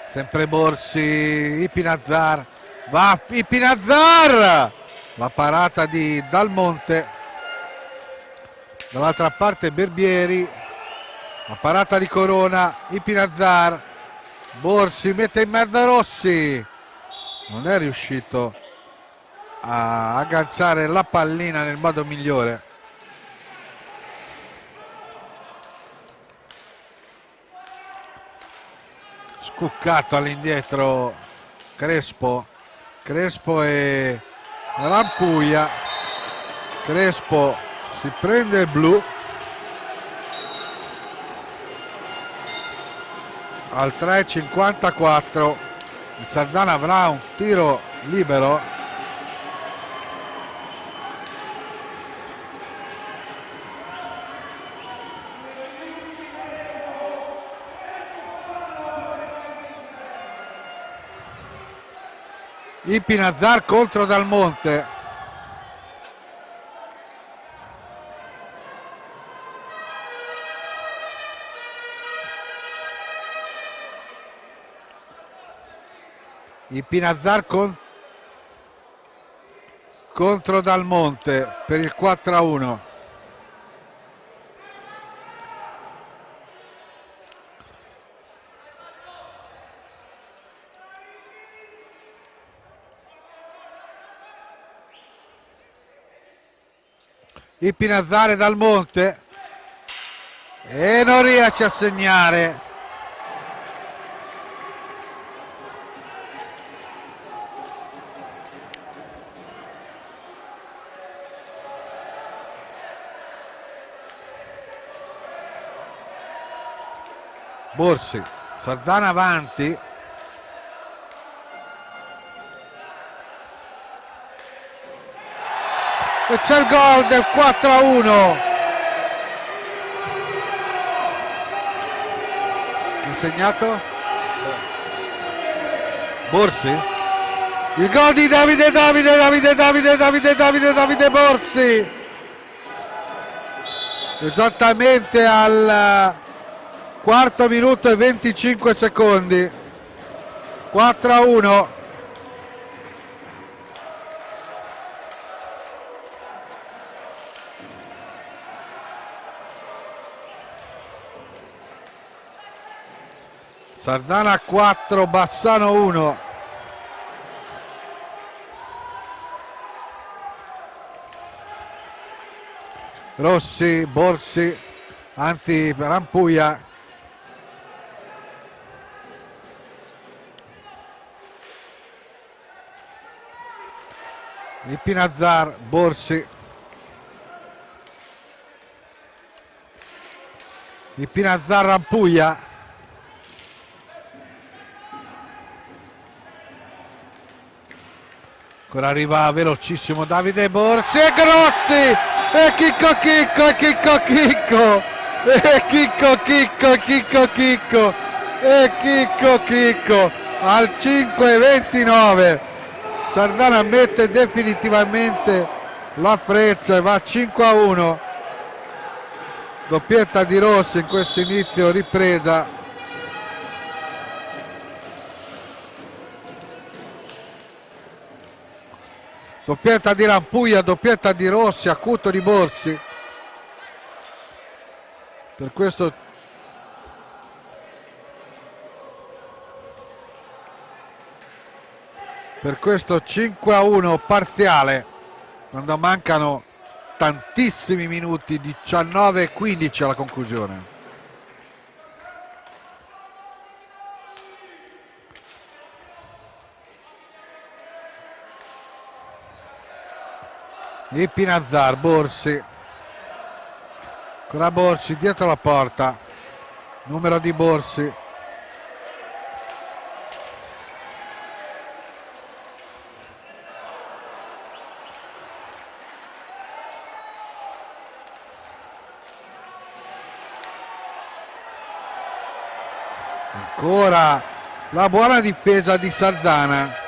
sempre Borsi, Pinazzar, va Pinazzar, la parata di Dal Monte, dall'altra parte Berbieri, la parata di Corona, Pinazzar, Borsi mette in mezzo Rossi, non è riuscito a agganciare la pallina nel modo migliore. Scuccato all'indietro Crespo e Rampuia. Crespo si prende il blu al 3:54. il Sardana avrà un tiro libero. Pinazzar contro Dal Monte. Pinazzar contro Dal Monte per il 4-1. Pinazzar e Dal Monte, e non riesce a segnare. Borsi, Sardana avanti. E c'è il gol del 4-1. Chi ha segnato? Borsi? Il gol di Davide Borsi. Esattamente al quarto minuto e 25 secondi. 4-1. Sardana 4, Bassano 1. Rossi, Borsi, anzi Rampuia. Pinazzar, Borsi. Pinazzar, Rampuia. Ancora arriva velocissimo Davide Borsi e Grossi e Chicco al 5:29. Sardana mette definitivamente la freccia e va 5-1. Doppietta di Rossi in questo inizio ripresa. Doppietta di Rampuglia, doppietta di Rossi, acuto di Borsi. Per questo per questo 5-1 parziale, quando mancano tantissimi minuti, 19-15 alla conclusione. E Pinazzar, Borsi, ancora Borsi dietro la porta, numero di Borsi. Ancora la buona difesa di Sardana.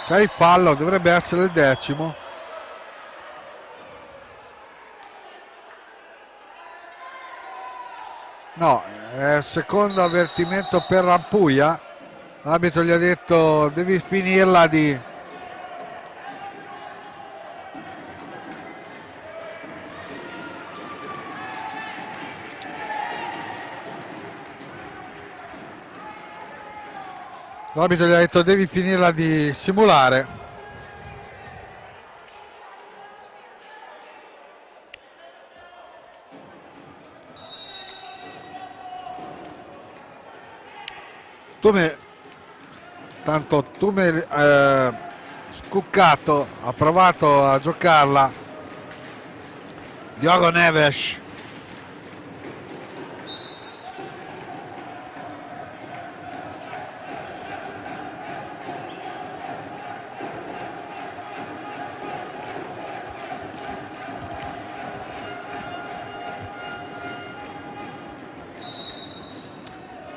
C'è il fallo, dovrebbe essere il 10º. No, è il secondo avvertimento per Rampuglia. L'arbitro gli ha detto devi finirla di... L'arbitro gli ha detto devi finirla di simulare. Scuccato ha provato a giocarla. Diogo Neves.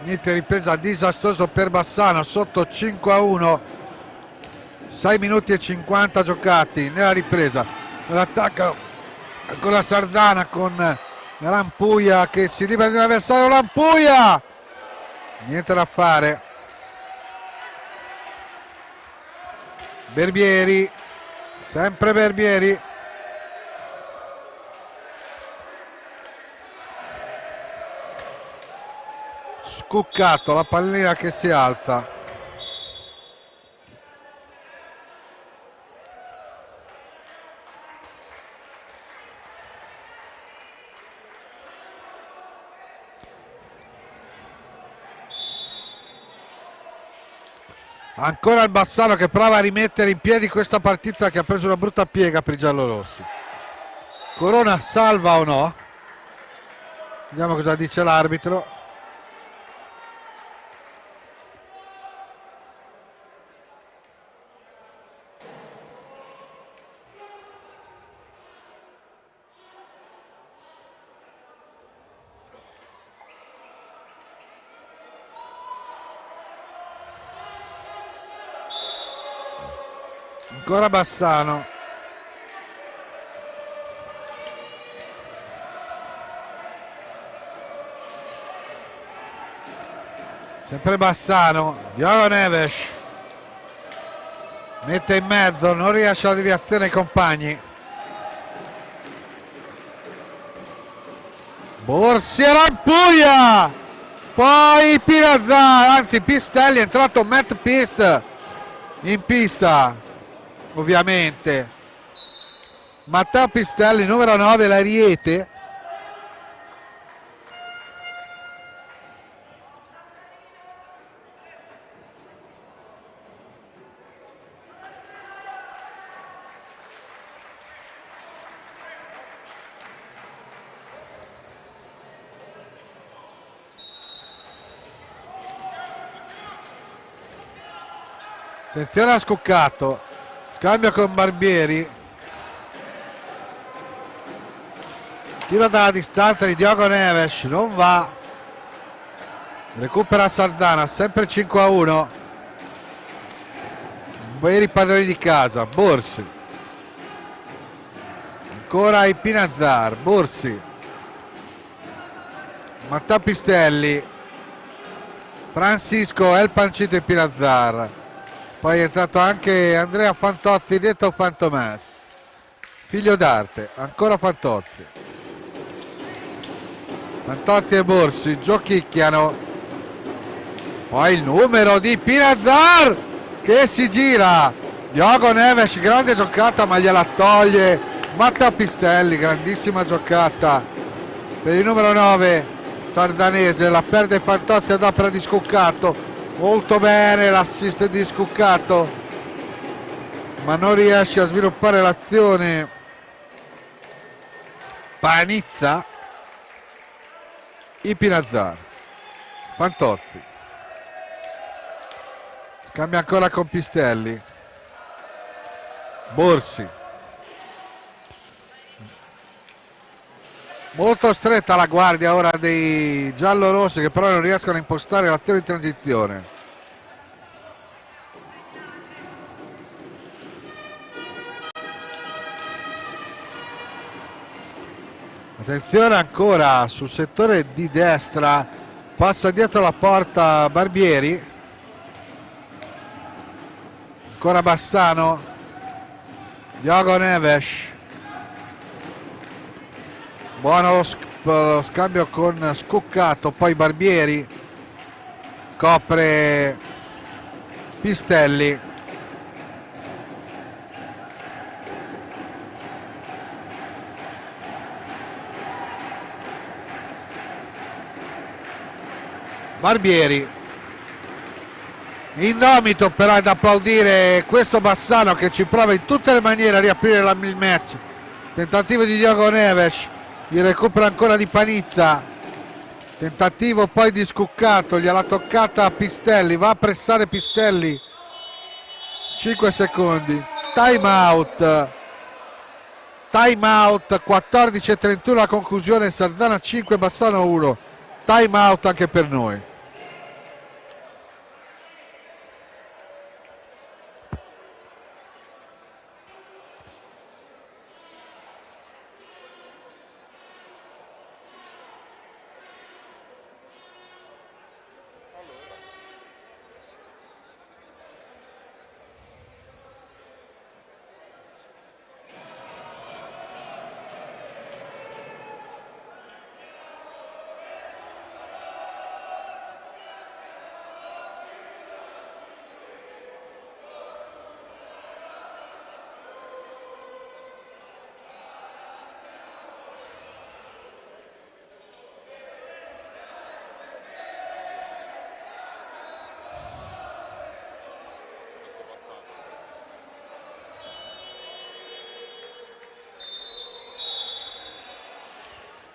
Inizio ripresa disastroso per Bassano, sotto 5-1, 6 minuti e 50 giocati nella ripresa. L'attacco ancora Sardana con Rampuglia che si libera di un avversario. Rampuglia, niente da fare. Berbieri, sempre Berbieri. Scuccato, la pallina che si alza. Ancora il Bassano che prova a rimettere in piedi questa partita che ha preso una brutta piega per i giallorossi. Corona salva o no? Vediamo cosa dice l'arbitro. Ancora Bassano. Sempre Bassano. Diogo Neves. Mette in mezzo, non riesce la deviazione ai compagni. Borsi e Rampuglia. Poi Pinazzar, anzi Pistelli, è entrato Matt Pist in pista. Ovviamente Matteo Pistelli, numero 9, l'Ariete. Attenzione a Scuccato. Scambio con Barbieri. Tiro dalla distanza di Diogo Neves, non va. Recupera Sardana, sempre 5-1. poi i padroni di casa. Borsi, ancora i Pinazzar, Borsi, Matteo Pistelli, Francisco El Pancito e Pinazzar. Poi è entrato anche Andrea Fantozzi, detto Fantomas, figlio d'arte, ancora Fantozzi. Fantozzi e Borsi giochicchiano. Poi il numero di Pinazzar che si gira. Diogo Neves, grande giocata ma gliela toglie Matteo Pistelli, grandissima giocata per il numero 9 sardanese, la perde Fantozzi ad opera di Scuccato, molto bene l'assist di Scuccato ma non riesce a sviluppare l'azione Panizza. I Pinazzar, Fantozzi, scambia ancora con Pistelli, Borsi, molto stretta la guardia ora dei giallorossi che però non riescono a impostare l'azione di transizione. Attenzione ancora sul settore di destra, passa dietro la porta Barbieri, ancora Bassano, Diogo Neves, buono lo scambio con Scuccato, poi Barbieri copre Pistelli, Barbieri indomito, però è da applaudire questo Bassano che ci prova in tutte le maniere a riaprire il match. Tentativo di Diogo Neves, il recupero ancora di Panizza, tentativo poi di Scuccato, gliela toccata a Pistelli, va a pressare Pistelli, 5 secondi, time out, 14:31 la conclusione, Sardana 5 Bassano 1, time out anche per noi.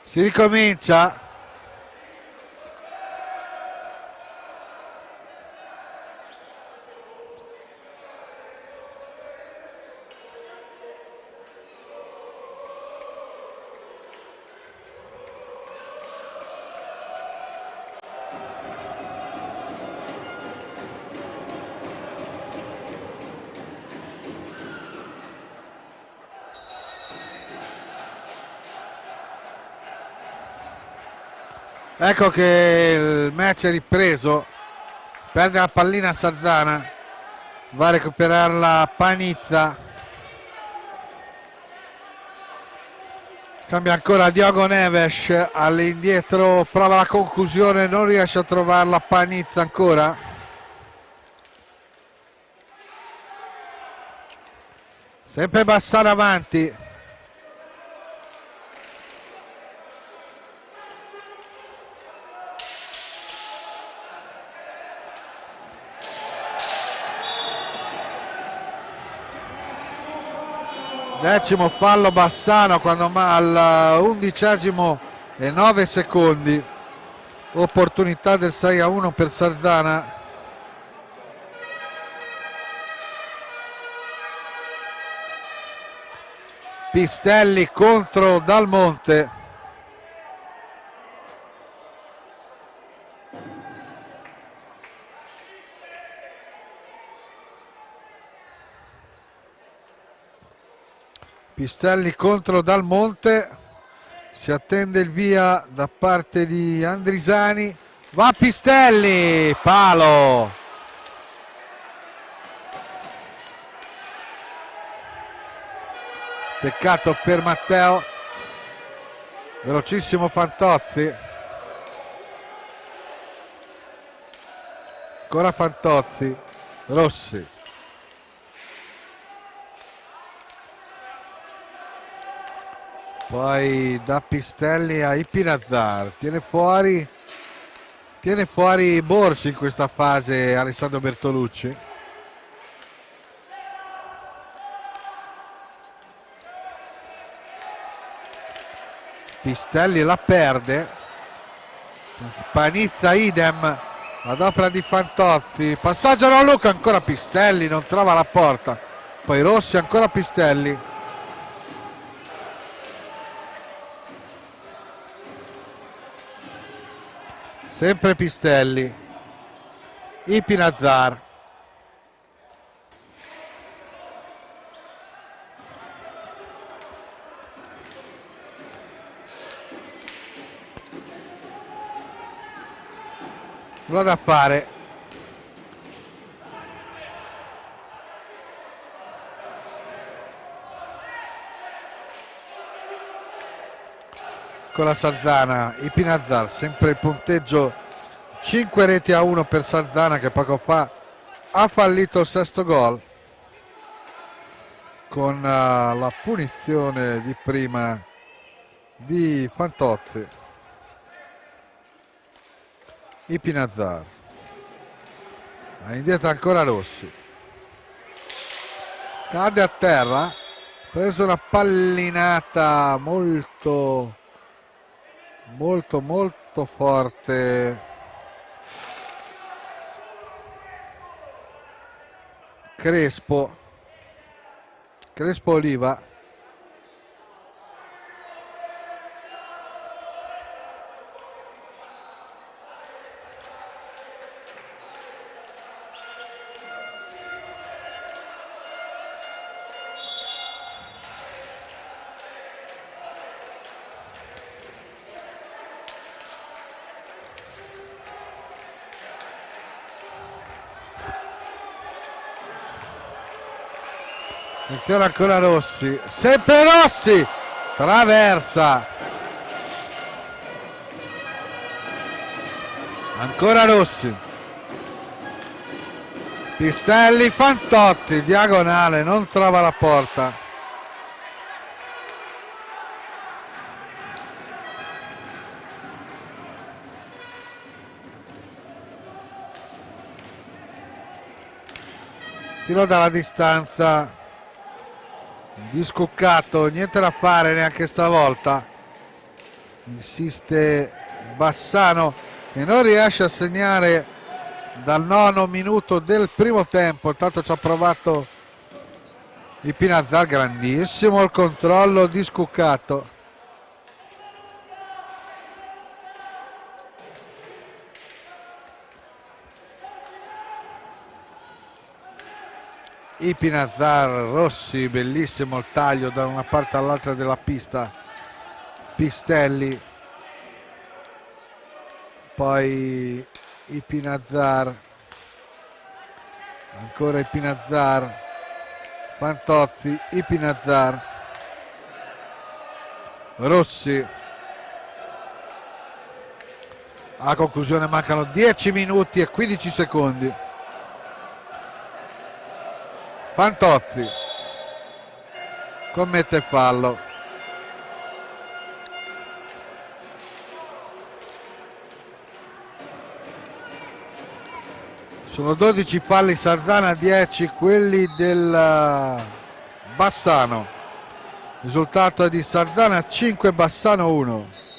Si ricomincia. Ecco che il match è ripreso, perde la pallina Sardana, va a recuperarla Panizza, cambia ancora Diogo Neves, all'indietro prova la conclusione, non riesce a trovarla Panizza ancora. Sempre Bassano avanti. Decimo fallo Bassano quando al 11:09 secondi, opportunità del 6-1 per Sardana. Pistelli contro Dal Monte. Pistelli contro Dal Monte, si attende il via da parte di Andrisani, va Pistelli, palo. Peccato per Matteo, velocissimo Fantozzi, ancora Fantozzi, Rossi. Poi da Pistelli a Ipinazar, tiene fuori Borci in questa fase Alessandro Bertolucci. Pistelli la perde, Panizza idem ad opera di Fantozzi, passaggio a Luca, ancora Pistelli, non trova la porta, poi Rossi, ancora Pistelli. Sempre Pistelli, Ipinazar, nulla da fare. Con la Salzana, Ipinazar, sempre il punteggio 5-1 per Salzana, che poco fa ha fallito il sesto gol con la punizione di prima di Fantozzi. Ipinazar, indietro ancora Rossi, cade a terra, preso una pallinata molto forte. Crespo Oliva, attenzione ancora Rossi, sempre Rossi, traversa, ancora Rossi, Pistelli, Fantozzi, diagonale, non trova la porta. Tiro dalla distanza di Scuccato, niente da fare neanche stavolta, insiste Bassano che non riesce a segnare dal 9° minuto del primo tempo. Intanto ci ha provato Ipinazar, grandissimo il controllo di Scuccato. Ipinazar, Rossi, bellissimo il taglio da una parte all'altra della pista. Pistelli, poi Ipinazar, ancora Ipinazar, Fantozzi, Ipinazar, Rossi. A conclusione mancano 10 minuti e 15 secondi. Fantozzi commette fallo. Sono 12 falli Salzana, 10 quelli del Bassano. Risultato di Salzana 5, Bassano 1.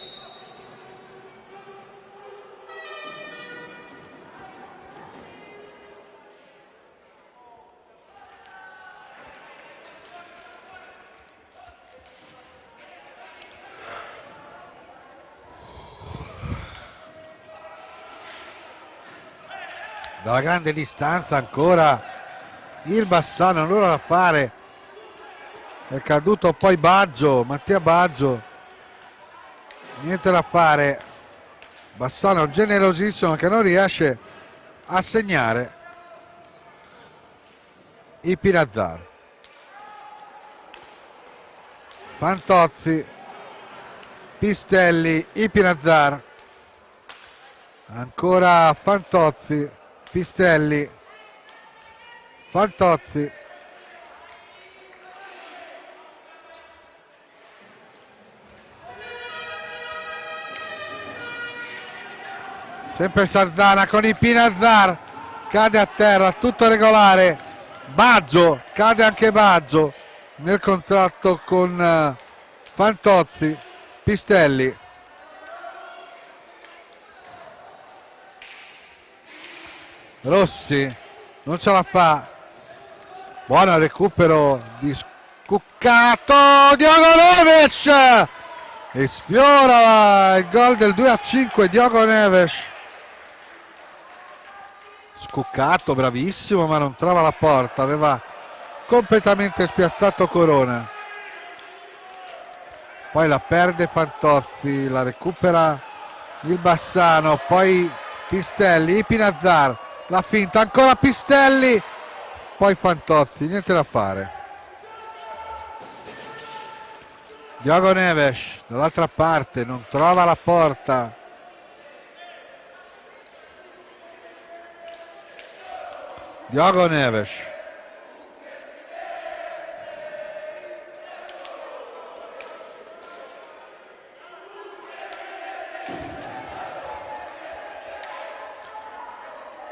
Dalla grande distanza ancora il Bassano, nulla da fare, È caduto poi Baggio, Mattia Baggio, niente da fare. Bassano generosissimo che non riesce a segnare. I Pinazzar, Fantozzi, Pistelli, i Pinazzar, ancora Fantozzi, Pistelli, Fantozzi, sempre Sardana con i Pinazzar, cade a terra, tutto regolare. Baggio, cade anche Baggio nel contratto con Fantozzi. Pistelli, Rossi, non ce la fa, buono recupero di Scuccato, Diogo Neves e sfiora il gol del 2-5 Diogo Neves. Scuccato, bravissimo, ma non trova la porta, aveva completamente spiazzato Corona. Poi la perde Fantozzi, la recupera il Bassano, poi Pistelli, i Pinazzar, la finta, ancora Pistelli, poi Fantozzi, niente da fare. Diogo Neves dall'altra parte, non trova la porta. Diogo Neves.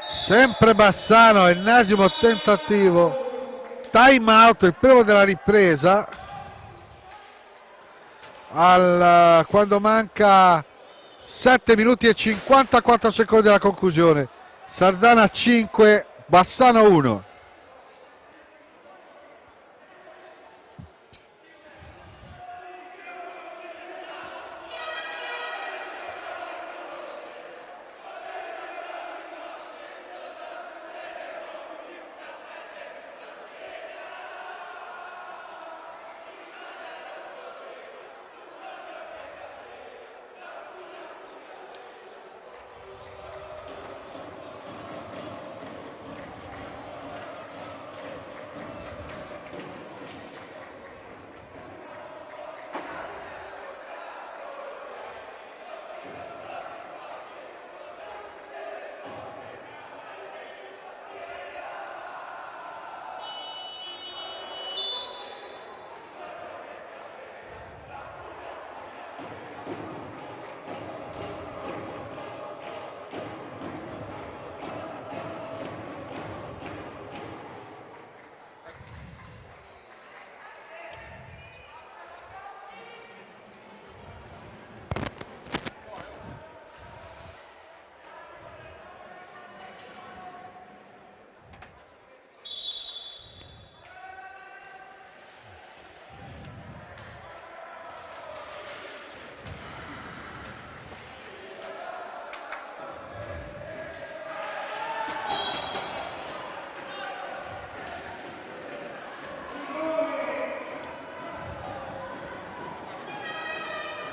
Sempre Bassano, ennesimo tentativo. Time out, il primo della ripresa. Quando manca 7 minuti e 54 secondi alla conclusione. Sardana 5, Bassano 1.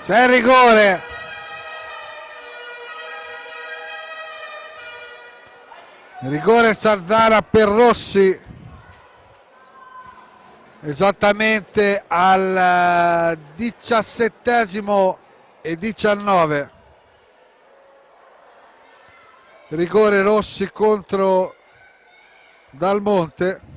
C'è il rigore. Rigore Sardana per Rossi. Esattamente al 17° e 19. Rigore Rossi contro Dal Monte.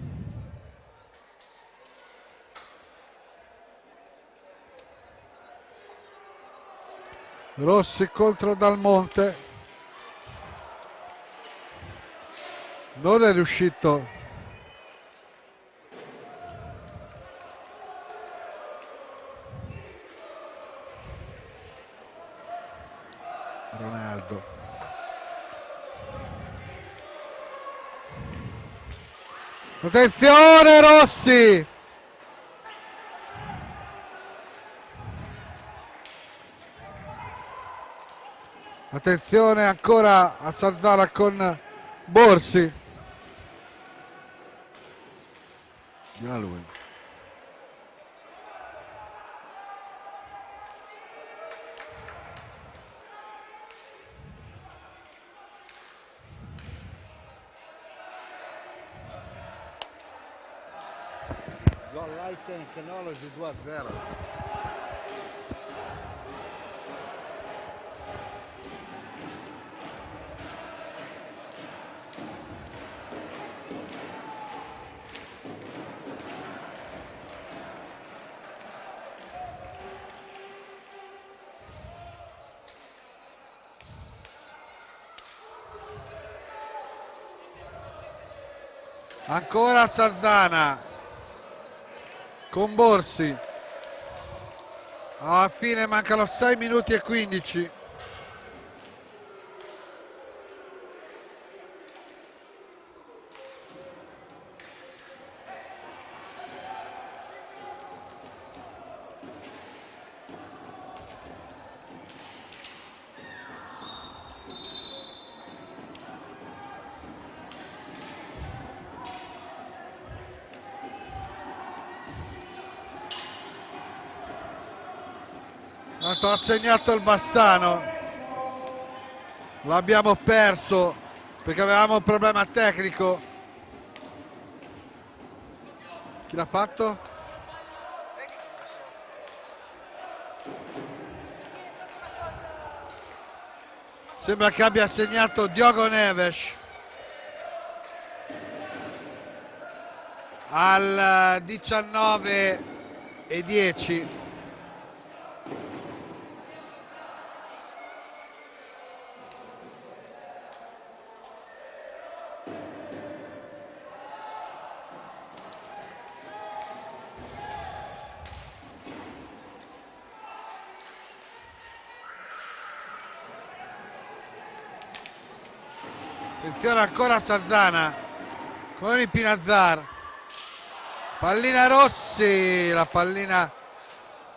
Rossi contro Dal Monte, non è riuscito Ronaldo. Attenzione Rossi, attenzione ancora a Sardana con Borsi. Lui. Light Technology 2-0. Ancora Sardana con Borsi. Alla fine mancano 6 minuti e 15. Ha segnato il Bassano, l'abbiamo perso perché avevamo un problema tecnico. Chi l'ha fatto? Sembra che abbia segnato Diogo Neves al 19:10. Attenzione ancora Sardana con il Pinazzar, pallina Rossi, la pallina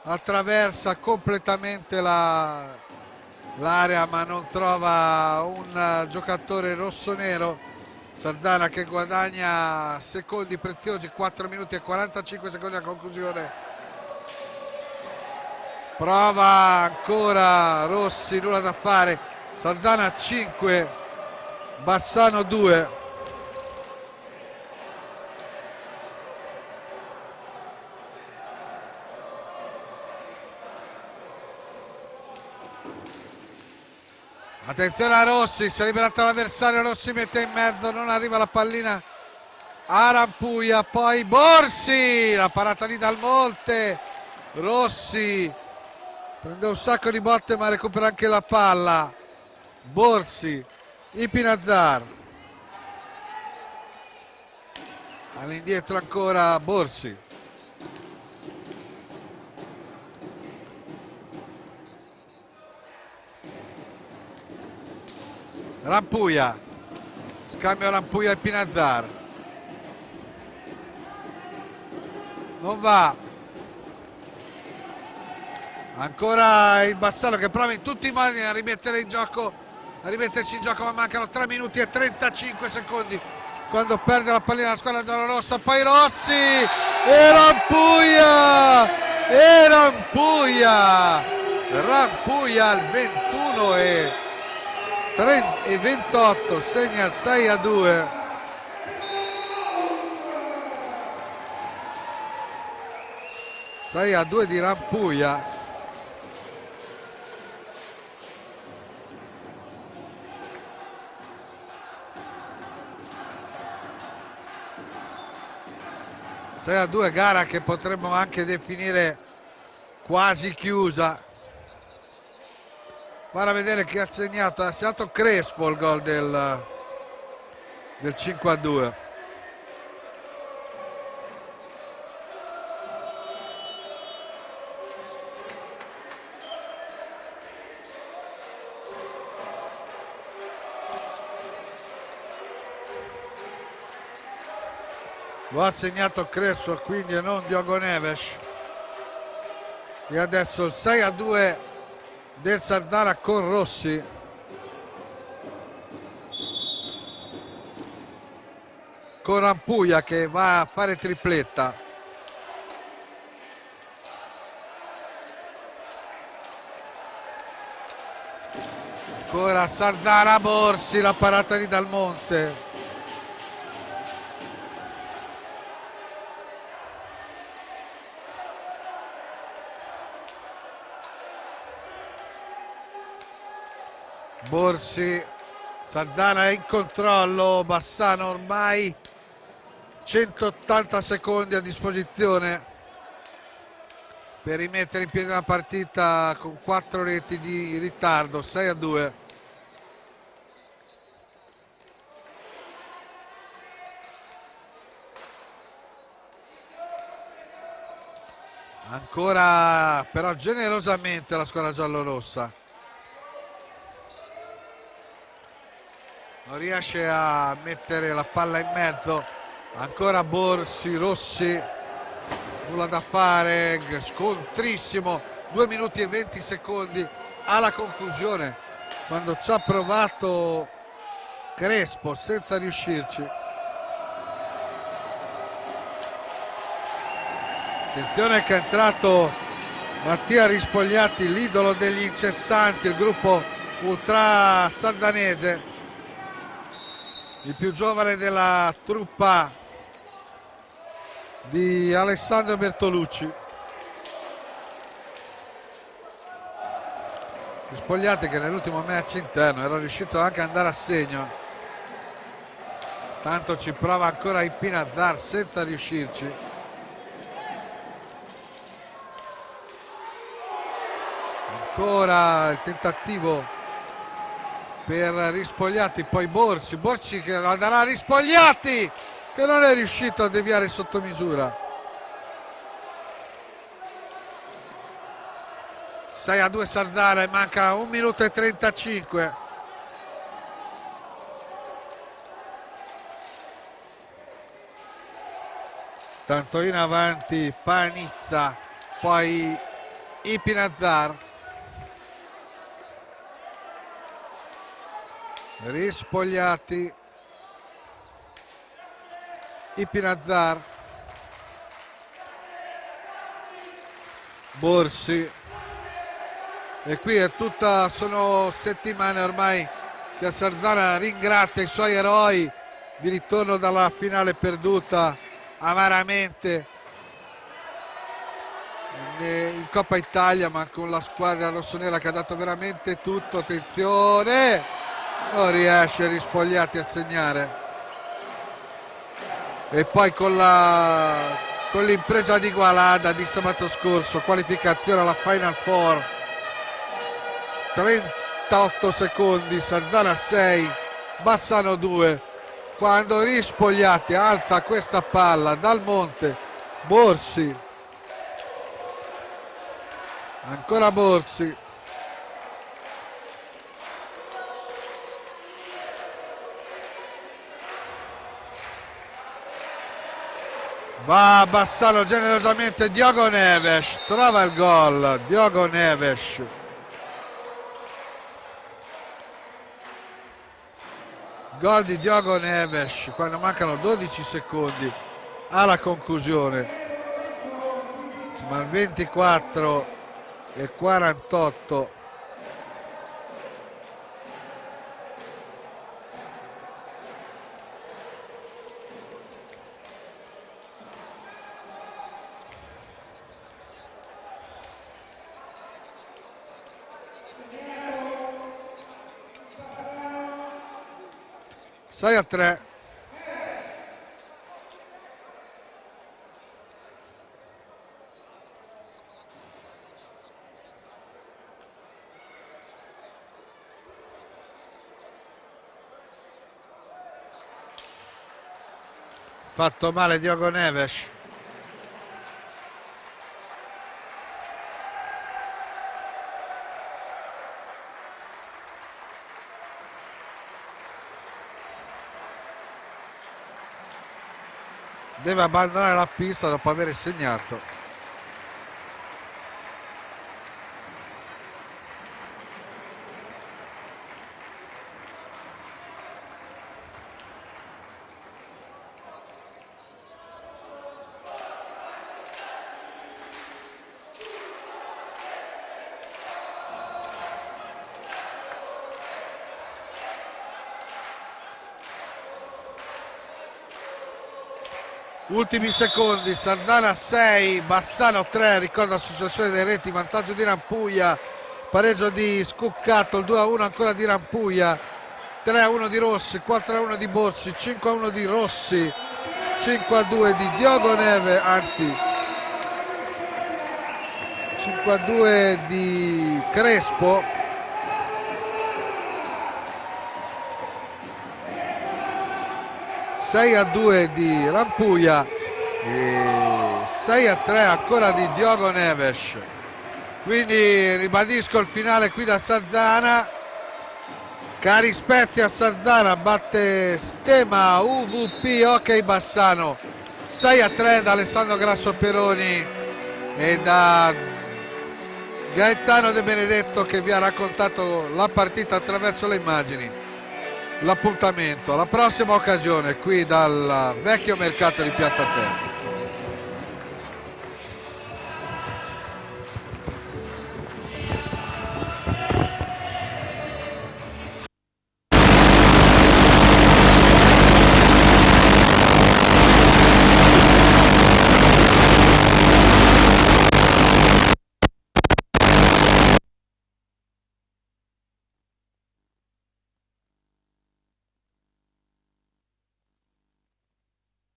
attraversa completamente l'area ma non trova un giocatore rossonero. Sardana che guadagna secondi preziosi, 4 minuti e 45 secondi alla conclusione. Prova ancora Rossi, nulla da fare. Sardana 5, Bassano 2. Attenzione a Rossi, si è liberato l'avversario, Rossi mette in mezzo, non arriva la pallina a Rampuia, poi Borsi, la parata lì dal monte, Rossi prende un sacco di botte ma recupera anche la palla, Borsi, Ipinazzar, all'indietro ancora Borsi. Rampuia, scambio Rampuia e Pinazzar, non va, ancora il Bassano che prova in tutti i modi a rimettersi in gioco ma mancano 3 minuti e 35 secondi quando perde la pallina la squadra giallorossa, poi Rossi e Rampuia al 21 e 28 segna il 6-2. Di Rampuia. Sei a 2, gara che potremmo anche definire quasi chiusa. Guarda a vedere chi ha segnato Crespo il gol del 5-2. Lo ha segnato Crespo, quindi non Diogo Neves. E adesso il 6-2 del Sardana con Rossi. Con Rampuia che va a fare tripletta. Ancora Sardana, Borsi, la parata di Dal Monte. Borsi, Sardana è in controllo, Bassano ormai 180 secondi a disposizione per rimettere in piedi una partita con 4 reti di ritardo, 6-2. Ancora però generosamente la squadra giallorossa. Non riesce a mettere la palla in mezzo. Ancora Borsi, Rossi, nulla da fare, scontrissimo, 2 minuti e 20 secondi alla conclusione, quando ci ha provato Crespo senza riuscirci. Attenzione che è entrato Mattia Rispogliati, l'idolo degli incessanti, il gruppo ultra sardanese, il più giovane della truppa di Alessandro Bertolucci. Rispogliati che nell'ultimo match interno era riuscito anche ad andare a segno, tanto ci prova ancora Ipinazzar senza riuscirci. Ancora il tentativo per Rispogliati, poi Borsi che la darà a Rispogliati, che non è riuscito a deviare sotto misura. 6-2 Sardana e manca 1 minuto e 35. Tanto in avanti Panizza, poi Ipinazzar. Rispogliati, Ipinazzar, Borsi, e qui è tutta, sono settimane ormai che Sardana ringrazia i suoi eroi di ritorno dalla finale perduta amaramente in Coppa Italia, ma con la squadra rossonera che ha dato veramente tutto. Attenzione, non riesce Rispogliati a segnare, e poi con l'impresa di Igualada di sabato scorso, qualificazione alla Final Four, 38 secondi, Sardana 6, Bassano 2, quando Rispogliati alza questa palla dal monte. Borsi, ancora Borsi, va Bassano generosamente, Diogo Neves trova il gol. Diogo Neves, gol di Diogo Neves quando mancano 12 secondi alla conclusione, ma il 24 e 48. Sei a 3. Fatto male Diogo Neves. Deve abbandonare la pista dopo aver segnato. Ultimi secondi, Sardana 6, Bassano 3, ricorda l'associazione dei reti, vantaggio di Rampuglia pareggio di Scuccato, il 2-1 ancora di Rampuglia, 3-1 di Rossi, 4-1 di Bozzi, 5-1 di Rossi, 5-2 di Diogo Neve, anzi 5-2 di Crespo, 6-2 di Rampuglia e 6-3 ancora di Diogo Neves. Quindi ribadisco il finale qui da Sarzana. Cari Spezia, Sarzana batte Stema UVP Ok Bassano 6-3 da Alessandro Grasso Peroni e da Gaetano De Benedetto, che vi ha raccontato la partita attraverso le immagini. L'appuntamento alla prossima occasione qui dal vecchio mercato di Piattaterra.